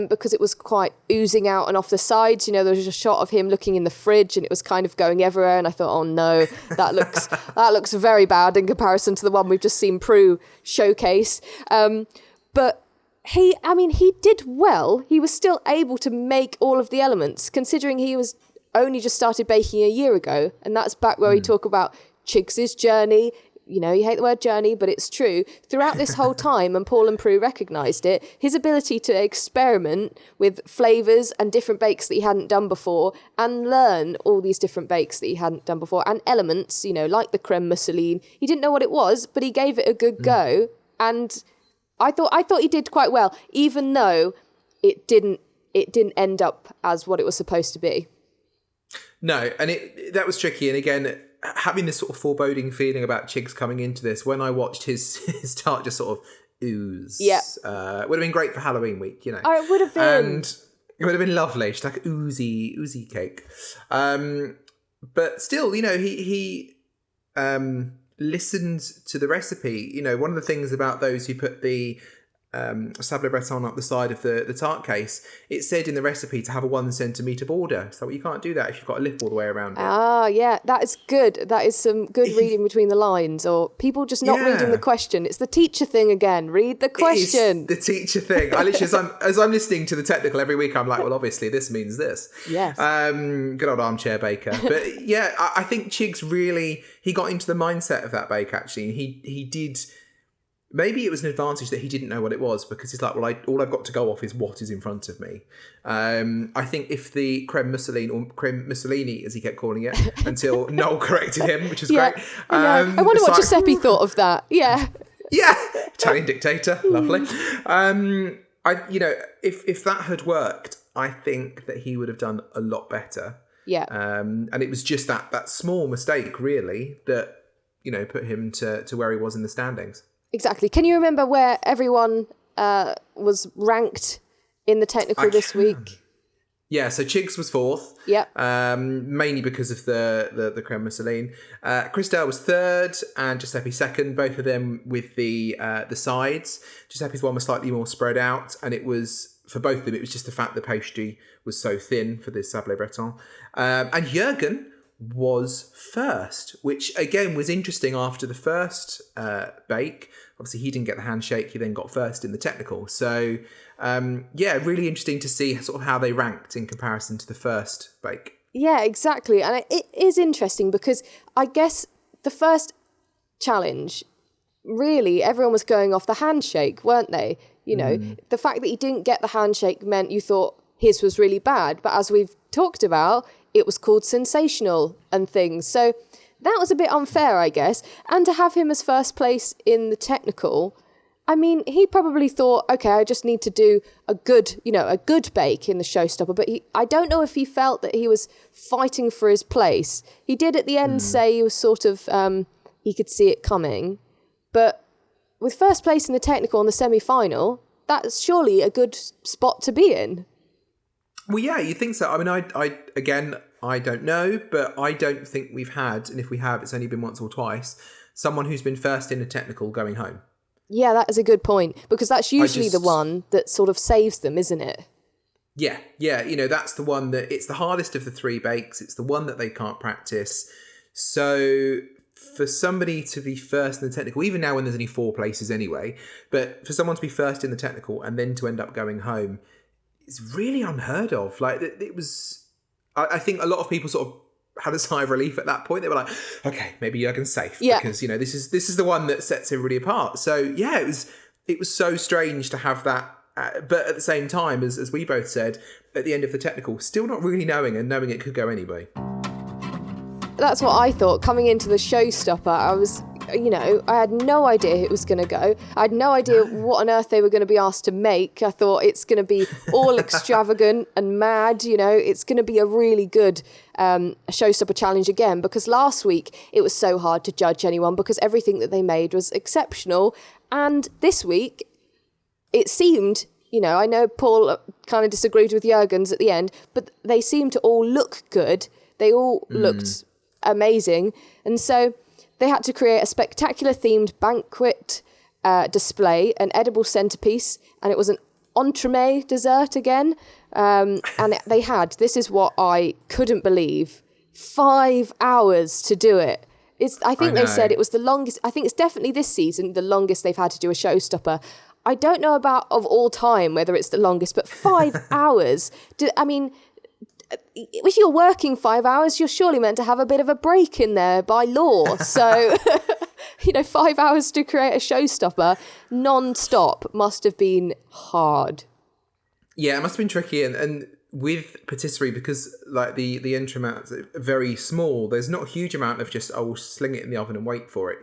Speaker 1: because it was quite oozing out and off the sides. There was a shot of him looking in the fridge and it was kind of going everywhere. And I thought, oh no, that looks very bad in comparison to the one we've just seen Prue showcase. But he did well. He was still able to make all of the elements, considering he was only just started baking a year ago, and that's back where we talk about Chigs' journey. You hate the word journey, but it's true. Throughout this whole time, and Paul and Prue recognised it, his ability to experiment with flavours and different bakes that he hadn't done before and learn all these different bakes that he hadn't done before and elements, like the creme mousseline. He didn't know what it was, but he gave it a good go. And I thought he did quite well, even though it didn't end up as what it was supposed to be.
Speaker 2: No, and that was tricky. And again, having this sort of foreboding feeling about Chigs coming into this, when I watched his tart just sort of ooze, would have been great for Halloween week,
Speaker 1: Oh, it would have been.
Speaker 2: And it would have been lovely, just like oozy cake. But still, he listened to the recipe. One of the things about those who put the Sable Breton up the side of the tart case, it said in the recipe to have a 1 centimetre border. So you can't do that if you've got a lip all the way around it.
Speaker 1: Ah, yeah, that is good. That is some good reading between the lines, or people just not reading the question. It's the teacher thing again. Read the question.
Speaker 2: It's the teacher thing. I literally, as I'm listening to the technical every week, I'm like, well, obviously this means this.
Speaker 1: Yes.
Speaker 2: Good old armchair baker. But I think Chigs really, he got into the mindset of that bake actually. He did. Maybe it was an advantage that he didn't know what it was, because he's like, well, all I've got to go off is what is in front of me. I think if the creme mousseline, or creme mousselini, as he kept calling it, until Noel corrected him, which was great.
Speaker 1: I wonder what Giuseppe thought of that. Yeah.
Speaker 2: Yeah. Italian dictator. Lovely. If that had worked, I think that he would have done a lot better.
Speaker 1: Yeah.
Speaker 2: And it was just that small mistake, really, that, put him to where he was in the standings.
Speaker 1: Exactly. Can you remember where everyone was ranked in the technical this week?
Speaker 2: Yeah, so Chigs was fourth.
Speaker 1: Yep.
Speaker 2: Mainly because of the creme mousseline. Christelle was third and Giuseppe second, both of them with the sides. Giuseppe's one was slightly more spread out, and it was, for both of them, it was just the fact the pastry was so thin for this Sable Breton. And Jürgen was first, which again was interesting after the first bake. Obviously, he didn't get the handshake. He then got first in the technical. So, really interesting to see sort of how they ranked in comparison to the first bake.
Speaker 1: Yeah, exactly. And it is interesting because I guess the first challenge, really, everyone was going off the handshake, weren't they? You know, the fact that he didn't get the handshake meant you thought his was really bad. But as we've talked about, it was called sensational and things. So that was a bit unfair, I guess. And to have him as first place in the technical, I mean, he probably thought, okay, I just need to do a good bake in the showstopper. But I don't know if he felt that he was fighting for his place. He did at the end say he was sort of, he could see it coming. But with first place in the technical and the semi-final, that's surely a good spot to be in.
Speaker 2: Well, yeah, you think so. I mean, I don't know, but I don't think we've had, and if we have, it's only been once or twice, someone who's been first in a technical going home.
Speaker 1: Yeah, that is a good point, because that's usually the one that sort of saves them, isn't it?
Speaker 2: Yeah, you know, that's the one that, it's the hardest of the three bakes. It's the one that they can't practice. So for somebody to be first in the technical, even now when there's only 4 places anyway, but for someone to be first in the technical and then to end up going home, it's really unheard of. Like, it was, I think a lot of people sort of had a sigh of relief at that point. They were like, okay, maybe Jürgen's safe, because, you know, this is the one that sets everybody apart. So yeah, it was so strange to have that, but at the same time, as we both said, at the end of the technical, still not really knowing it could go anyway.
Speaker 1: That's what I thought. Coming into the showstopper, I was, I had no idea it was going to go. I had no idea what on earth they were going to be asked to make. I thought it's going to be all extravagant and mad, it's going to be a really good showstopper challenge again, because last week it was so hard to judge anyone because everything that they made was exceptional. And this week it seemed, I know Paul kind of disagreed with Jürgen's at the end, but they seemed to all look good. They all looked amazing. And so they had to create a spectacular themed banquet display, an edible centerpiece, and it was an entremet dessert again. And they had, this is what I couldn't believe, 5 hours to do it. I think they said it was the longest. I think it's definitely this season the longest they've had to do a showstopper. I don't know about of all time whether it's the longest, but 5 hours. If you're working 5 hours, you're surely meant to have a bit of a break in there by law. So, 5 hours to create a showstopper non-stop must have been hard.
Speaker 2: Yeah, it must have been tricky. And with Patisserie, because like the entremets are very small, there's not a huge amount of just, we'll sling it in the oven and wait for it.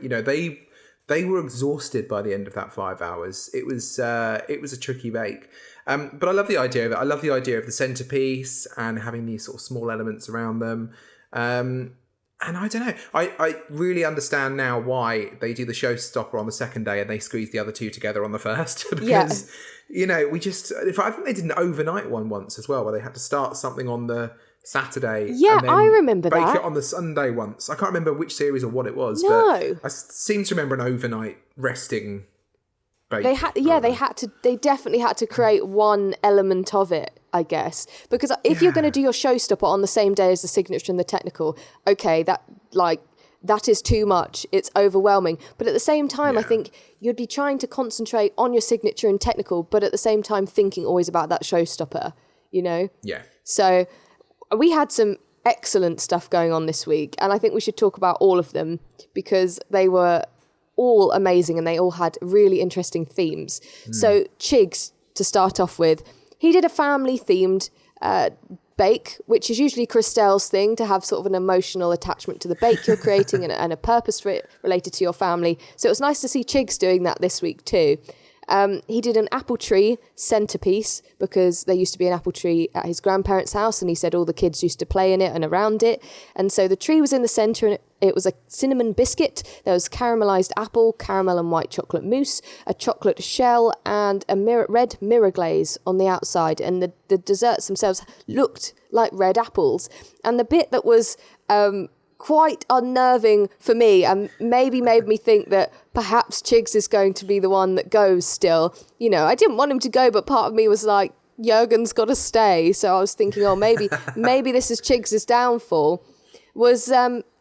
Speaker 2: They were exhausted by the end of that 5 hours. It was a tricky bake. But I love the idea of it. I love the idea of the centerpiece and having these sort of small elements around them. And I don't know. I really understand now why they do the showstopper on the second day and they squeeze the other two together on the first. Because, I think they did an overnight one once as well, where they had to start something on the Saturday.
Speaker 1: Yeah,
Speaker 2: and then
Speaker 1: I remember that.
Speaker 2: Bake it on the Sunday once. I can't remember which series or what it was.
Speaker 1: No.
Speaker 2: But I seem to remember an overnight resting bake.
Speaker 1: They definitely had to create one element of it, I guess. Because if you're going to do your showstopper on the same day as the signature and the technical, okay, that is too much. It's overwhelming. But at the same time, I think you'd be trying to concentrate on your signature and technical, but at the same time thinking always about that showstopper, Yeah. So we had some excellent stuff going on this week, and I think we should talk about all of them because they were all amazing and they all had really interesting themes. So Chigs, to start off with, he did a family-themed bake, which is usually Christelle's thing, to have sort of an emotional attachment to the bake you're creating and a purpose for it related to your family. So it was nice to see Chigs doing that this week too. He did an apple tree centerpiece because there used to be an apple tree at his grandparents' house, and he said all the kids used to play in it and around it. And so the tree was in the centre, and it was a cinnamon biscuit. There was caramelised apple, caramel and white chocolate mousse, a chocolate shell, and a red mirror glaze on the outside. And the desserts themselves looked like red apples. And the bit that was quite unnerving for me and maybe made me think that perhaps Chigs is going to be the one that goes still. You know, I didn't want him to go, but part of me was like, Jurgen's got to stay. So I was thinking, oh, maybe this is Chigs' downfall.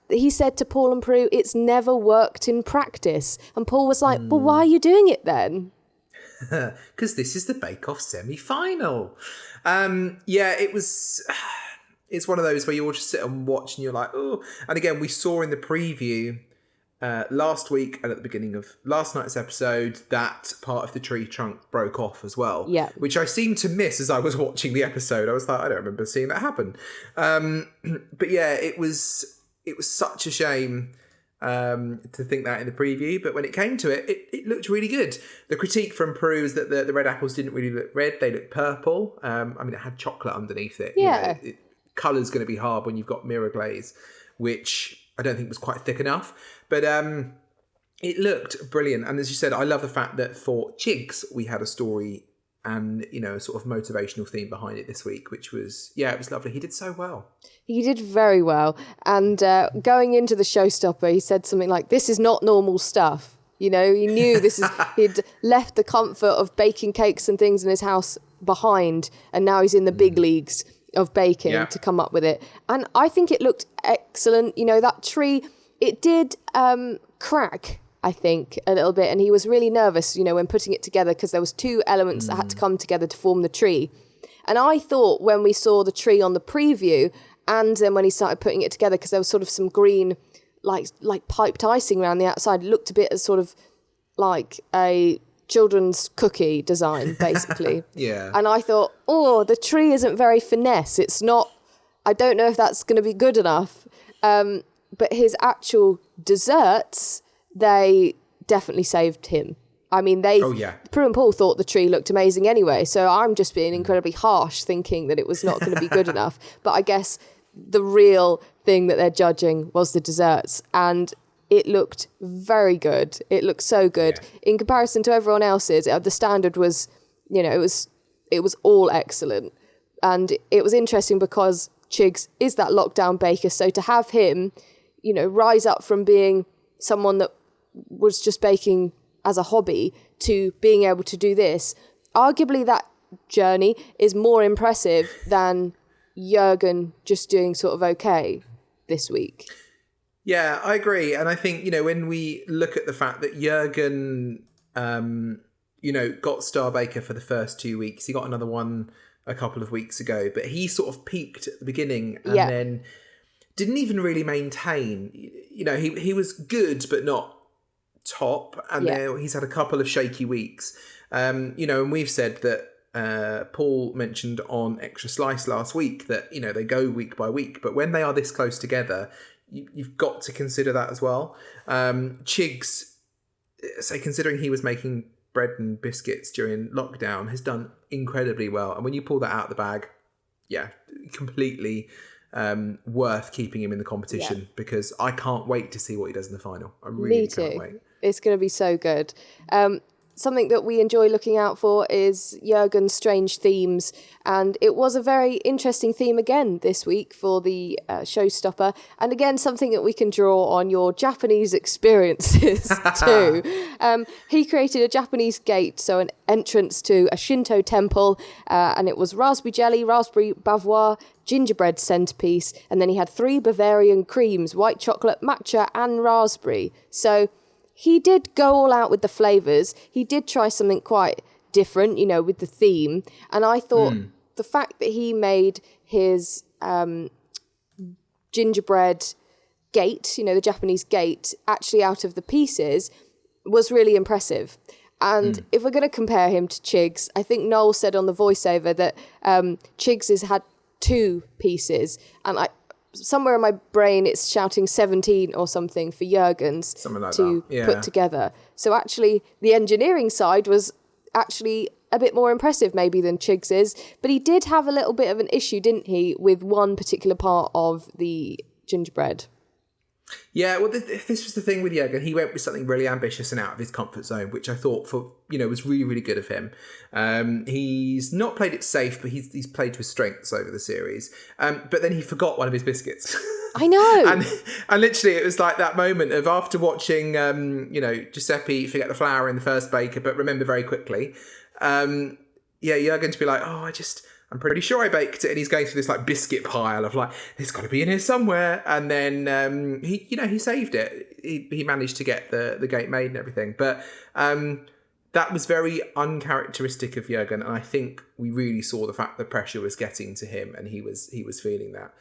Speaker 1: He said to Paul and Prue, it's never worked in practice. And Paul was like, well, why are you doing it then?
Speaker 2: Because this is the Bake Off semi-final. It was... It's one of those where you all just sit and watch and you're like, oh. And again, we saw in the preview last week and at the beginning of last night's episode that part of the tree trunk broke off as well.
Speaker 1: Yeah.
Speaker 2: Which I seemed to miss as I was watching the episode. I was like, I don't remember seeing that happen. But yeah, it was such a shame to think that in the preview. But when it came to it, it looked really good. The critique from Prue is that the red apples didn't really look red. They looked purple. It had chocolate underneath it.
Speaker 1: Yeah.
Speaker 2: You know, colour's going to be hard when you've got mirror glaze, which I don't think was quite thick enough. But it looked brilliant. And as you said, I love the fact that for Chigs, we had a story and, you know, a sort of motivational theme behind it this week, which was, it was lovely. He did so well.
Speaker 1: He did very well. And going into the showstopper, he said something like, this is not normal stuff. You know, he knew he'd left the comfort of baking cakes and things in his house behind. And now he's in the big leagues of baking to come up with it. And I think it looked excellent. You know, that tree, it did crack, I think, a little bit. And he was really nervous, you know, when putting it together because there was two elements that had to come together to form the tree. And I thought when we saw the tree on the preview and then when he started putting it together, because there was sort of some green, like piped icing around the outside, it looked a bit as sort of like a children's cookie design, basically.
Speaker 2: Yeah.
Speaker 1: And I thought, the tree isn't very finesse. It's not, I don't know if that's going to be good enough. But his actual desserts, they definitely saved him. I mean, Prue and Paul thought the tree looked amazing anyway. So I'm just being incredibly harsh thinking that it was not going to be good enough. But I guess the real thing that they're judging was the desserts. And it looked very good. It looked so good. Yeah. In comparison to everyone else's, the standard was, you know, it was all excellent. And it was interesting because Chigs is that lockdown baker. So to have him, you know, rise up from being someone that was just baking as a hobby to being able to do this, arguably that journey is more impressive than Jurgen just doing sort of okay this week.
Speaker 2: Yeah, I agree. And I think, you know, when we look at the fact that Jurgen, you know, got Star Baker for the first 2 weeks, he got another one a couple of weeks ago, but he sort of peaked at the beginning and then didn't even really maintain. You know, he was good, but not top. And then he's had a couple of shaky weeks. You know, and we've said that Paul mentioned on Extra Slice last week that, you know, they go week by week, but when they are this close together, you've got to consider that as well. Chigs, so considering he was making bread and biscuits during lockdown, has done incredibly well. And when you pull that out of the bag, completely worth keeping him in the competition because I can't wait to see what he does in the final. I really can't wait.
Speaker 1: It's going to be so good. Something that we enjoy looking out for is Jurgen's strange themes. And it was a very interesting theme again this week for the showstopper. And again, something that we can draw on your Japanese experiences too. He created a Japanese gate, so an entrance to a Shinto temple. And it was raspberry jelly, raspberry bavois, gingerbread centerpiece. And then he had 3 Bavarian creams, white chocolate, matcha and raspberry. So he did go all out with the flavours. He did try something quite different, you know, with the theme. And I thought the fact that he made his gingerbread gate, you know, the Japanese gate, actually out of the pieces was really impressive. And if we're going to compare him to Chigs, I think Noel said on the voiceover that Chigs has had 2 pieces. And somewhere in my brain it's shouting 17 or something for Jurgen's
Speaker 2: like
Speaker 1: to put together. So actually the engineering side was actually a bit more impressive maybe than Chigs's. But he did have a little bit of an issue, didn't he, with one particular part of the gingerbread.
Speaker 2: Yeah, well, this was the thing with Jürgen. He went with something really ambitious and out of his comfort zone, which I thought was really, really good of him. He's not played it safe, but he's played to his strengths over the series. But then he forgot one of his biscuits.
Speaker 1: I know.
Speaker 2: and literally it was like that moment of after watching, Giuseppe forget the flour in the first baker, but remember very quickly. Jürgen to be like, I'm pretty sure I baked it, and he's going through this like biscuit pile of like, it's got to be in here somewhere. And then he saved it. He managed to get the gate made and everything. But that was very uncharacteristic of Jürgen, and I think we really saw the fact that pressure was getting to him, and he was feeling that.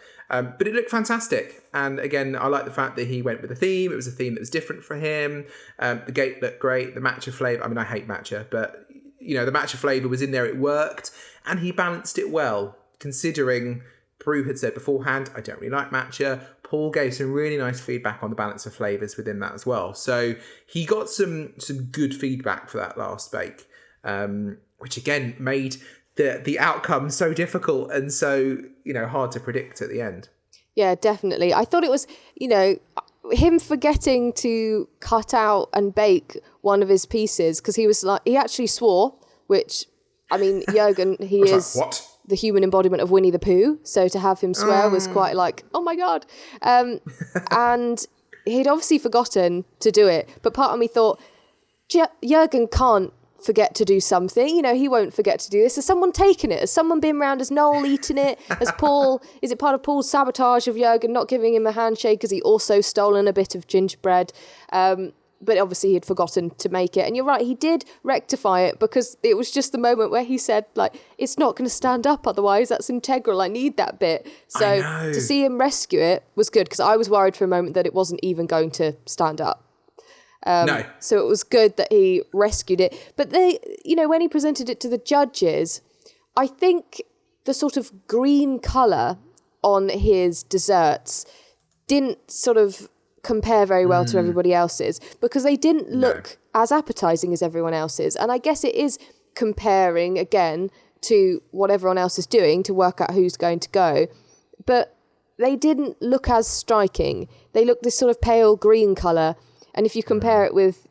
Speaker 2: But it looked fantastic, and again, I like the fact that he went with a theme. It was a theme that was different for him. The gate looked great. The matcha flavour. I mean, I hate matcha, but the matcha flavour was in there. It worked. And he balanced it well, considering Prue had said beforehand, I don't really like matcha. Paul gave some really nice feedback on the balance of flavours within that as well. So he got some good feedback for that last bake, which again made the outcome so difficult and so, hard to predict at the end.
Speaker 1: Yeah, definitely. I thought it was, him forgetting to cut out and bake one of his pieces, because he actually swore, which... I mean, Jürgen, he is
Speaker 2: what?
Speaker 1: The human embodiment of Winnie the Pooh. So to have him swear was quite like, oh my God. And he'd obviously forgotten to do it. But part of me thought, Jürgen can't forget to do something. He won't forget to do this. Has someone taken it? Has someone been around? Has Noel eaten it? Has Paul, is it part of Paul's sabotage of Jürgen not giving him a handshake? Has he also stolen a bit of gingerbread? But obviously he'd forgotten to make it. And you're right, he did rectify it, because it was just the moment where he said, like, it's not going to stand up otherwise. That's integral. I need that bit. So to see him rescue it was good, because I was worried for a moment that it wasn't even going to stand up.
Speaker 2: No.
Speaker 1: So it was good that he rescued it. But when he presented it to the judges, I think the sort of green colour on his desserts didn't sort of compare very well to everybody else's, because they didn't look as appetizing as everyone else's. And I guess it is comparing again to what everyone else is doing to work out who's going to go, but they didn't look as striking. They looked this sort of pale green color, and if you compare it with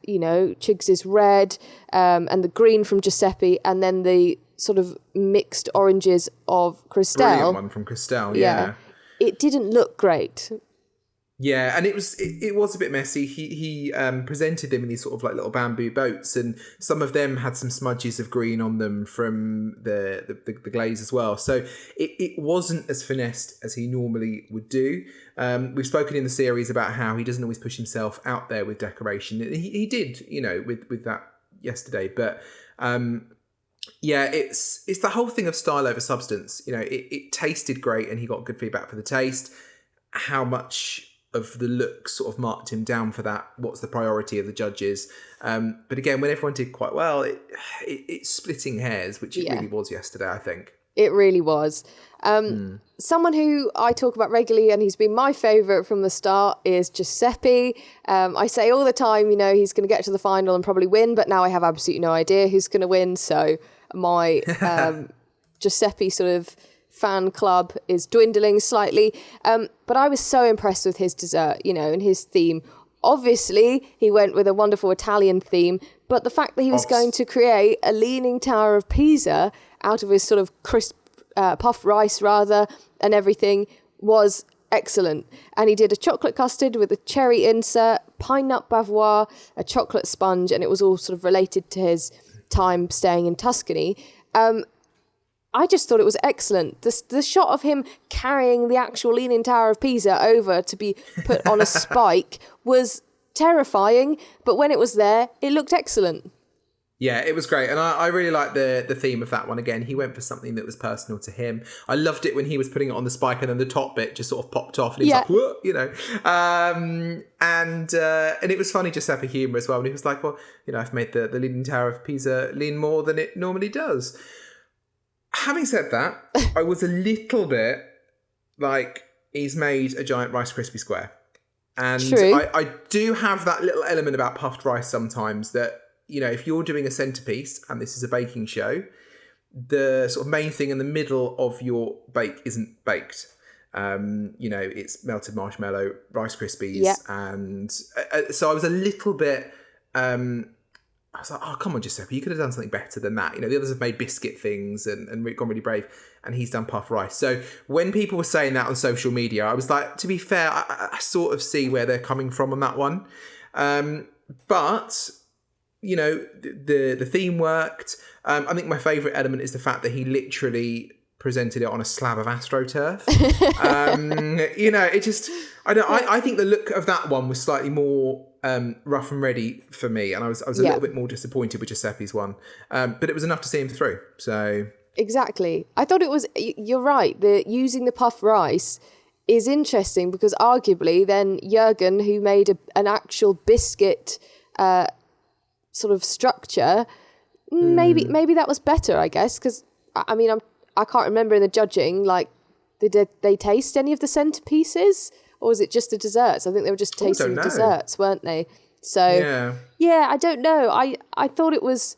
Speaker 1: Chigs's red and the green from Giuseppe, and then the sort of mixed oranges of Christelle,
Speaker 2: brilliant one from Christelle, yeah,
Speaker 1: it didn't look great.
Speaker 2: Yeah, and it was a bit messy. He presented them in these sort of like little bamboo boats, and some of them had some smudges of green on them from the glaze as well. So it wasn't as finessed as he normally would do. We've spoken in the series about how he doesn't always push himself out there with decoration. He did, with that yesterday, but it's the whole thing of style over substance. It tasted great, and he got good feedback for the taste. How much of the look sort of marked him down for that? What's the priority of the judges? But again, when everyone did quite well, it's splitting hairs, which it really was yesterday, I think. It
Speaker 1: really was. Someone who I talk about regularly, and he's been my favourite from the start, is Giuseppe. I say all the time, he's going to get to the final and probably win, but now I have absolutely no idea who's going to win. So my Giuseppe sort of fan club is dwindling slightly, but I was so impressed with his dessert, and his theme. Obviously he went with a wonderful Italian theme, but the fact that he was going to create a leaning tower of Pisa out of his sort of crisp puffed rice rather and everything was excellent. And he did a chocolate custard with a cherry insert, pine nut bavarois, a chocolate sponge, and it was all sort of related to his time staying in Tuscany. I just thought it was excellent. The shot of him carrying the actual Leaning Tower of Pisa over to be put on a spike was terrifying, but when it was there, it looked excellent.
Speaker 2: Yeah, it was great. And I really liked the theme of that one. Again, he went for something that was personal to him. I loved it when he was putting it on the spike and then the top bit just sort of popped off and he was like, whoa, and it was funny Giuseppe humour as well. And he was like, well, I've made the Leaning Tower of Pisa lean more than it normally does. Having said that, I was a little bit like, he's made a giant Rice Krispie square. And I do have that little element about puffed rice sometimes that if you're doing a centerpiece and this is a baking show, the sort of main thing in the middle of your bake isn't baked. It's melted marshmallow, Rice Krispies, and so I was a little bit. I was like, oh, come on, Giuseppe, you could have done something better than that. The others have made biscuit things and gone really brave, and he's done puff rice. So when people were saying that on social media, I was like, to be fair, I sort of see where they're coming from on that one. But the theme worked. I think my favourite element is the fact that he literally presented it on a slab of AstroTurf. I think the look of that one was slightly more rough and ready for me, and I was a little bit more disappointed with Giuseppe's one, but it was enough to see him through. So
Speaker 1: exactly, I thought it was. You're right. Using the puff rice is interesting because arguably then Jürgen, who made an actual biscuit sort of structure, maybe that was better, I guess, because I can't remember in the judging, like, did they taste any of the centerpieces? Or was it just the desserts? I think they were just tasting the desserts, weren't they? So, yeah, I don't know. I thought it was...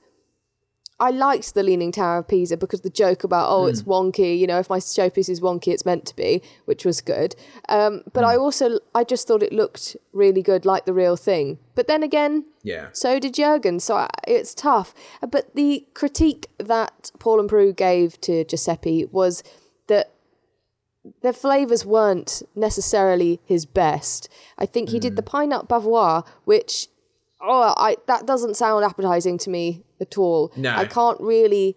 Speaker 1: I liked the Leaning Tower of Pisa because the joke about, it's wonky, if my showpiece is wonky, it's meant to be, which was good. But I just thought it looked really good, like the real thing. But then again, so did Jürgen, so it's tough. But the critique that Paul and Prue gave to Giuseppe was that the flavours weren't necessarily his best. I think he did the pine nut bavarois, which, that doesn't sound appetising to me at all.
Speaker 2: No.
Speaker 1: I can't really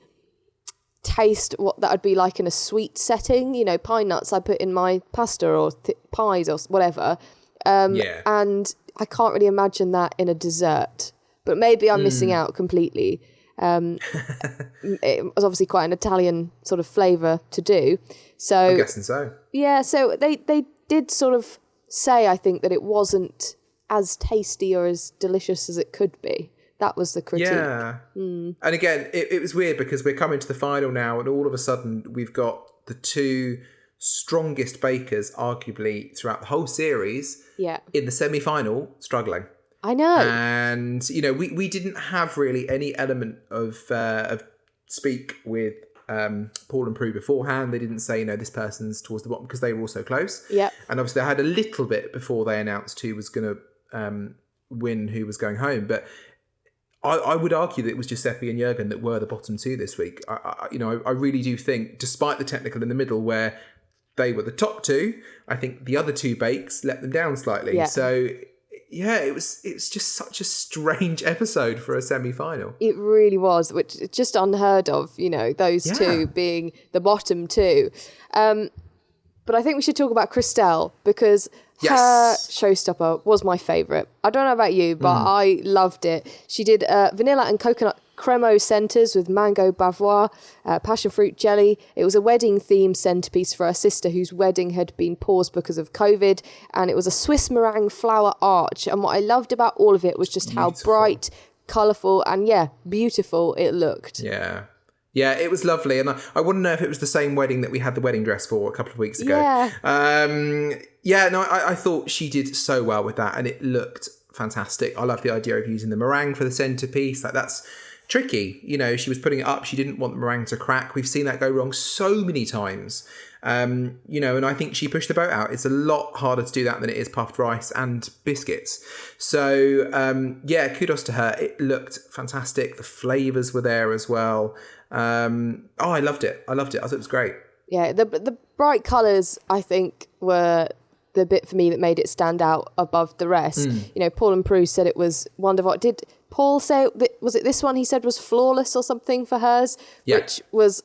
Speaker 1: taste what that would be like in a sweet setting. Pine nuts I put in my pasta or pies or whatever. And I can't really imagine that in a dessert. But maybe I'm missing out completely. It was obviously quite an Italian sort of flavour to do. So
Speaker 2: I'm guessing so. Yeah,
Speaker 1: so they did sort of say, I think, that it wasn't as tasty or as delicious as it could be. That was the critique.
Speaker 2: Yeah. And again, it was weird because we're coming to the final now, and all of a sudden we've got the two strongest bakers, arguably throughout the whole series, in the semi-final, struggling.
Speaker 1: I know.
Speaker 2: And, we didn't have really any element of speak with Paul and Prue beforehand. They didn't say, this person's towards the bottom because they were all so close.
Speaker 1: Yeah.
Speaker 2: And obviously I had a little bit before they announced who was going to win, who was going home. But I would argue that it was Giuseppe and Jürgen that were the bottom two this week. I really do think, despite the technical in the middle where they were the top two, I think the other two bakes let them down slightly. Yeah. So... yeah, it's just such a strange episode for a semi-final.
Speaker 1: It really was, which is just unheard of, those two being the bottom two. But I think we should talk about Christelle because her showstopper was my favourite. I don't know about you, but I loved it. She did vanilla and coconut cremo centres with mango bavarois, passion fruit jelly. It was a wedding-themed centrepiece for her sister whose wedding had been paused because of COVID, and it was a Swiss meringue flower arch. And what I loved about all of it was just how bright, colourful, and beautiful it looked.
Speaker 2: Yeah, it was lovely. And I want to know if it was the same wedding that we had the wedding dress for a couple of weeks ago. I thought she did so well with that, and it looked fantastic. I love the idea of using the meringue for the centrepiece. Like, that's tricky. She was putting it up. She didn't want the meringue to crack. We've seen that go wrong so many times. And I think she pushed the boat out. It's a lot harder to do that than it is puffed rice and biscuits. So, kudos to her. It looked fantastic. The flavours were there as well. I loved it. I thought it was great.
Speaker 1: Yeah, the bright colours, I think, were the bit for me that made it stand out above the rest. Paul and Prue said it was wonderful. Did Paul say, was it this one he said was flawless or something for hers?
Speaker 2: Yeah.
Speaker 1: Which was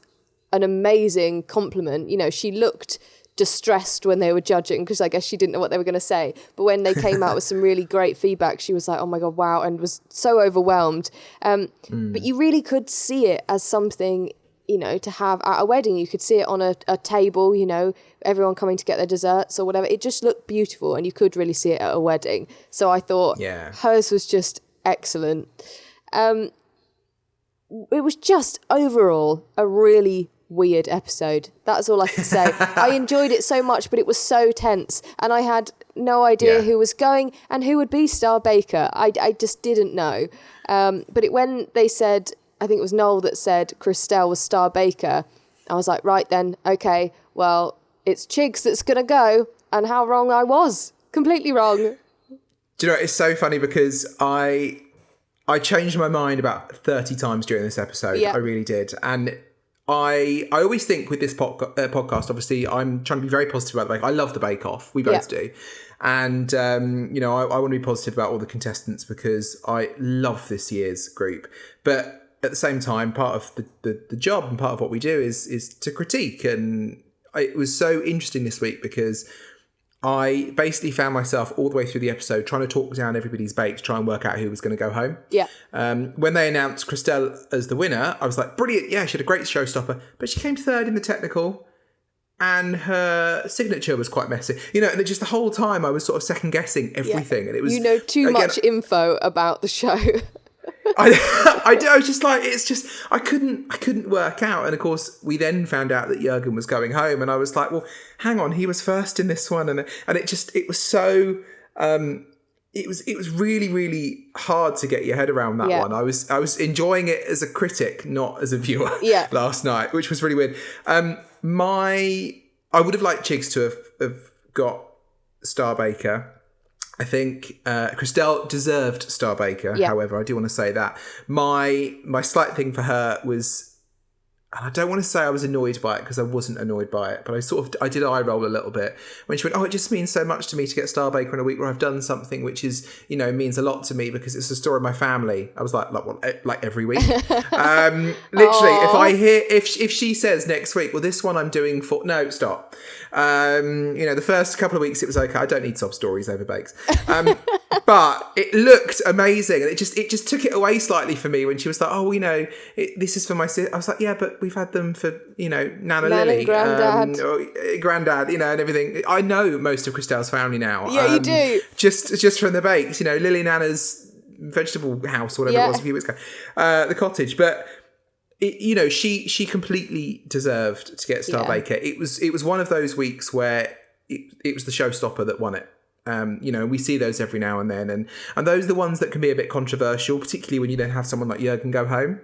Speaker 1: an amazing compliment. She looked distressed when they were judging because I guess she didn't know what they were going to say. But when they came out with some really great feedback, she was like, oh my God, wow, and was so overwhelmed. But you really could see it as something, to have at a wedding. You could see it on a table, everyone coming to get their desserts or whatever. It just looked beautiful and you could really see it at a wedding. So I thought hers was just excellent. It was just overall a really weird episode. That's all I can say. I enjoyed it so much, but it was so tense, and I had no idea who was going and who would be Star Baker. I just didn't know. But when they said, I think it was Noel that said Christelle was Star Baker, I was like, right then, okay, well, it's Chigs that's going to go, and how wrong I was. Completely wrong.
Speaker 2: Do you know, it's so funny because I changed my mind about 30 times during this episode. I really did. And I always think with this podcast, obviously, I'm trying to be very positive about the Bake Off. I love the Bake Off. We both do. And, you know, I want to be positive about all the contestants because I love this year's group. But at the same time, part of the job and part of what we do is to critique. And it was so interesting this week because I basically found myself all the way through the episode trying to talk down everybody's bake to try and work out who was going to go home.
Speaker 1: Yeah.
Speaker 2: When they announced Christelle as the winner, I was like, brilliant. Yeah, she had a great showstopper. But she came third in the technical and her signature was quite messy. You know, and just the whole time I was sort of second guessing everything. Yeah. And it was,
Speaker 1: you know, too much info about the show.
Speaker 2: I do. I was just like, it's just, I couldn't work out. And of course, we then found out that Jürgen was going home, and I was like, well, hang on, he was first in this one, and it was so, it was really, really hard to get your head around that one. I was enjoying it as a critic, not as a viewer. Last night, which was really weird. I would have liked Chigs to have got Star Baker. I think Christelle deserved Star Baker. However, I do want to say that my slight thing for her was, and I don't want to say I was annoyed by it because I wasn't annoyed by it, but I did eye roll a little bit when she went, oh, it just means so much to me to get Star Baker in a week where I've done something which is, you know, means a lot to me because it's the story of my family. I was like every week. Literally, if she says next week, well, this one I'm doing for, no, stop. You know, the first couple of weeks it was okay. I don't need sob stories over bakes. But it looked amazing, and it just took it away slightly for me when she was like, oh, you know, this is for my sister. I was like, yeah, but we've had them for, you know, Nana Lily, Granddad, you know, and everything. I know most of Christelle's family now.
Speaker 1: Yeah, you do.
Speaker 2: Just from the bakes, you know, Lily Nana's vegetable house or whatever it was a few weeks ago, the cottage. But you know, she completely deserved to get Star Baker. It was one of those weeks where it was the showstopper that won it. You know, we see those every now and then, and those are the ones that can be a bit controversial, particularly when you then have someone like Jürgen go home.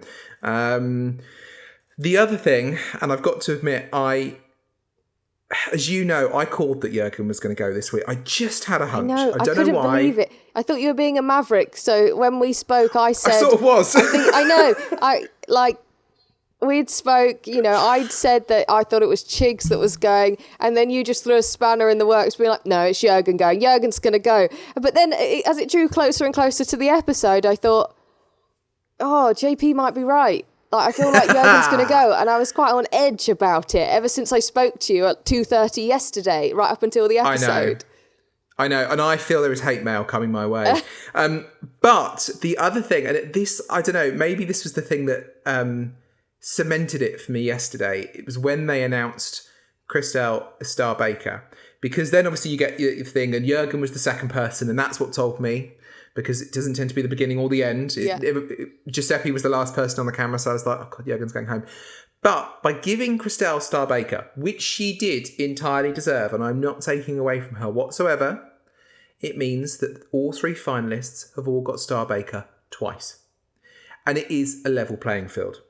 Speaker 2: The other thing, and I've got to admit, as you know, I called that Jürgen was going to go this week. I just had a hunch. I don't know why. I couldn't believe it. I
Speaker 1: thought you were being a maverick. So when we spoke, I said,
Speaker 2: I sort of was.
Speaker 1: We'd spoke, you know, I'd said that I thought it was Chigs that was going, and then you just threw a spanner in the works, being like, no, it's Jürgen going. Jürgen's going to go. But then as it drew closer and closer to the episode, I thought, oh, JP might be right. Like, I feel like Jürgen's going to go. And I was quite on edge about it ever since I spoke to you at 2:30 yesterday, right up until the episode.
Speaker 2: I know, and I feel there is hate mail coming my way. But the other thing, and this, I don't know, maybe this was the thing that cemented it for me yesterday. It was when they announced Christelle Star Baker, because then obviously you get your thing, and Jürgen was the second person, and that's what told me, because it doesn't tend to be the beginning or the end. Giuseppe was the last person on the camera, so I was like, oh God, Jürgen's going home. But by giving Christelle Star Baker, which she did entirely deserve, and I'm not taking away from her whatsoever, it means that all three finalists have all got Star Baker twice. And it is a level playing field.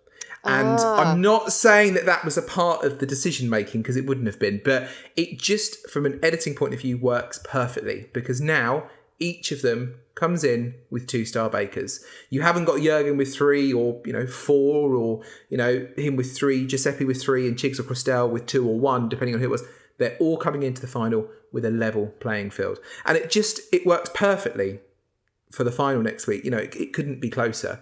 Speaker 2: And I'm not saying that was a part of the decision making, because it wouldn't have been, but it just, from an editing point of view, works perfectly, because now each of them comes in with 2 Star Bakers. You haven't got Jürgen with 3, or, you know, 4, or, you know, him with 3, Giuseppe with 3, and Chigs or Christelle with 2 or 1, depending on who it was. They're all coming into the final with a level playing field. And it works perfectly for the final next week. You know, it couldn't be closer.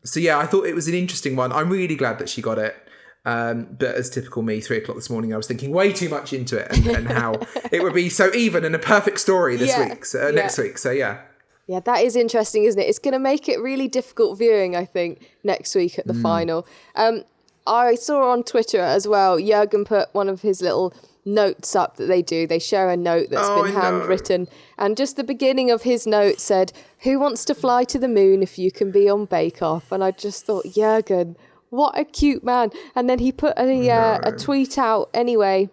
Speaker 2: So yeah, I thought it was an interesting one. I'm really glad that she got it. But as typical me, 3:00 this morning, I was thinking way too much into it, and how it would be so even and a perfect story next week. So yeah.
Speaker 1: Yeah, that is interesting, isn't it? It's going to make it really difficult viewing, I think, next week at the final. I saw on Twitter as well, Jürgen put one of his little notes up that they do. They share a note that's been handwritten. And just the beginning of his note said, "Who wants to fly to the moon if you can be on Bake Off?" And I just thought, Jürgen, what a cute man. And then he put a tweet out anyway,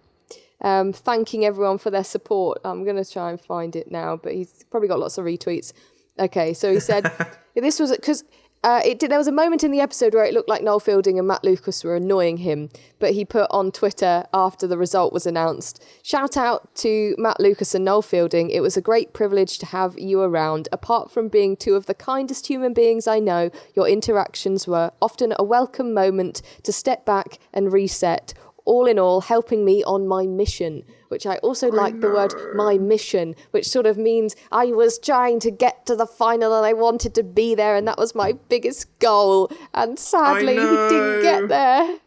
Speaker 1: thanking everyone for their support. I'm going to try and find it now, but he's probably got lots of retweets. Okay, so he said, this was because there was a moment in the episode where it looked like Noel Fielding and Matt Lucas were annoying him, but he put on Twitter after the result was announced, shout out to Matt Lucas and Noel Fielding. It was a great privilege to have you around. Apart from being two of the kindest human beings I know, your interactions were often a welcome moment to step back and reset. All in all, helping me on my mission, which I also like the word my mission, which sort of means I was trying to get to the final and I wanted to be there and that was my biggest goal. And sadly, he didn't get there.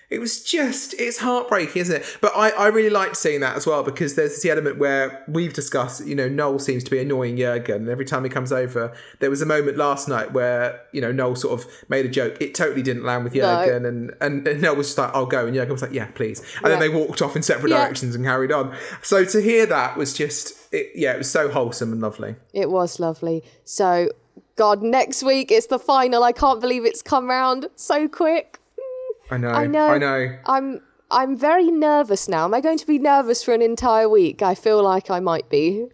Speaker 2: It's heartbreaking, isn't it? But I really liked seeing that as well, because there's the element where we've discussed, Noel seems to be annoying Jurgen, and every time he comes over, there was a moment last night where, Noel sort of made a joke. It totally didn't land with Jurgen, and Noel was just like, I'll go, and Jurgen was like, yeah, please. And then they walked off in separate directions and carried on. So to hear that was just, it was so wholesome and lovely.
Speaker 1: It was lovely. So, God, next week it's the final. I can't believe it's come round so quick.
Speaker 2: I know.
Speaker 1: I'm very nervous now. Am I going to be nervous for an entire week? I feel like I might be.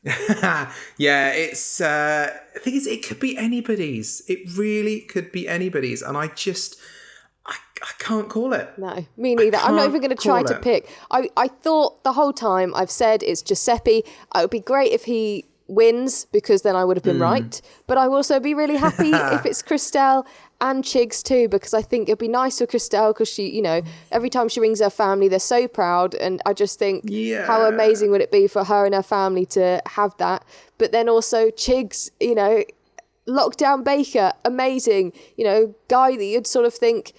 Speaker 2: Yeah, it's. The thing is, it could be anybody's. It really could be anybody's, and I can't call it.
Speaker 1: No, me neither. I'm not even going to try to pick. I thought the whole time I've said it's Giuseppe. It would be great if he wins, because then I would have been right. But I will also be really happy if it's Christelle and Chigs too, because I think it'd be nice for Christelle, because she, every time she rings her family, they're so proud, and I just think how amazing would it be for her and her family to have that. But then also Chigs, lockdown baker, amazing, guy that you'd sort of think,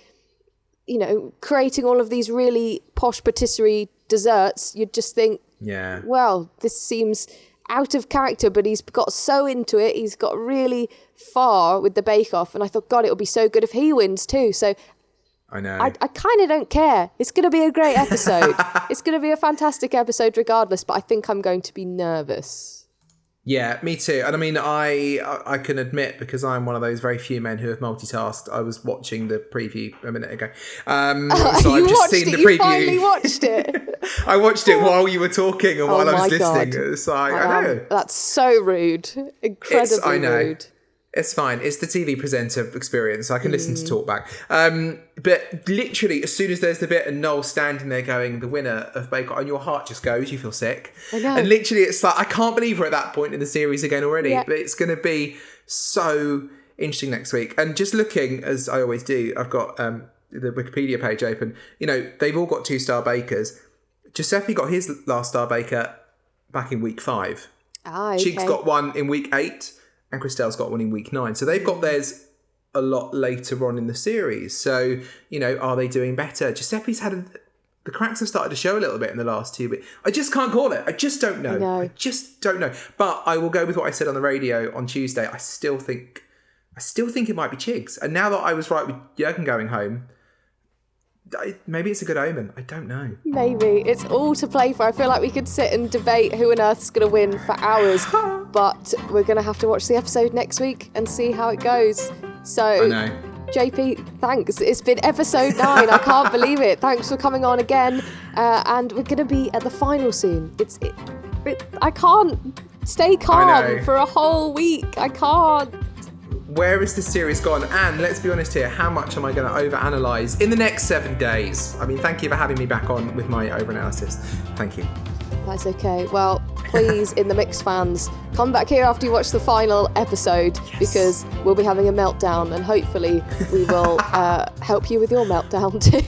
Speaker 1: creating all of these really posh patisserie desserts, you'd just think, well, this seems out of character, but he's got so into it. He's got really far with the bake-off, and I thought, God, it would be so good if he wins too. So
Speaker 2: I know.
Speaker 1: I kind of don't care. It's going to be a great episode. It's going to be a fantastic episode regardless, but I think I'm going to be nervous.
Speaker 2: Yeah, me too. And I mean, I can admit, because I'm one of those very few men who have multitasked, I was watching the preview a minute ago. So I've just seen the preview. You finally
Speaker 1: watched it?
Speaker 2: I watched it while you were talking and while I was listening. It's like, I know.
Speaker 1: That's so rude. Incredibly rude.
Speaker 2: It's fine. It's the TV presenter experience. I can listen to talk back. But literally, as soon as there's the bit and Noel standing there going, the winner of Bake Off, and your heart just goes, you feel sick.
Speaker 1: I know.
Speaker 2: And literally, it's like, I can't believe we're at that point in the series again already. Yeah. But it's going to be so interesting next week. And just looking, as I always do, I've got the Wikipedia page open. They've all got 2-star bakers. Giuseppe got his last star baker back in week 5.
Speaker 1: Okay.
Speaker 2: Chig's got one in week 8. And Christelle's got one in week 9. So they've got theirs a lot later on in the series. So, are they doing better? Giuseppe's the cracks have started to show a little bit in the last 2 weeks. I just can't call it. I just don't know. I just don't know. But I will go with what I said on the radio on Tuesday. I still think it might be Chigs. And now that I was right with Jurgen going home, maybe it's a good omen. I don't know.
Speaker 1: Maybe. It's all to play for. I feel like we could sit and debate who on earth's going to win for hours. But we're going to have to watch the episode next week and see how it goes. So,
Speaker 2: I know.
Speaker 1: JP, thanks. It's been episode 9. I can't believe it. Thanks for coming on again. And we're going to be at the final soon. I can't stay calm for a whole week. I can't.
Speaker 2: Where is this series gone? And let's be honest here, how much am I going to overanalyze in the next 7 days? I mean, thank you for having me back on with my overanalysis. Thank you.
Speaker 1: That's okay. Well, please, In the Mix fans, come back here after you watch the final episode, because we'll be having a meltdown, and hopefully we will help you with your meltdown too.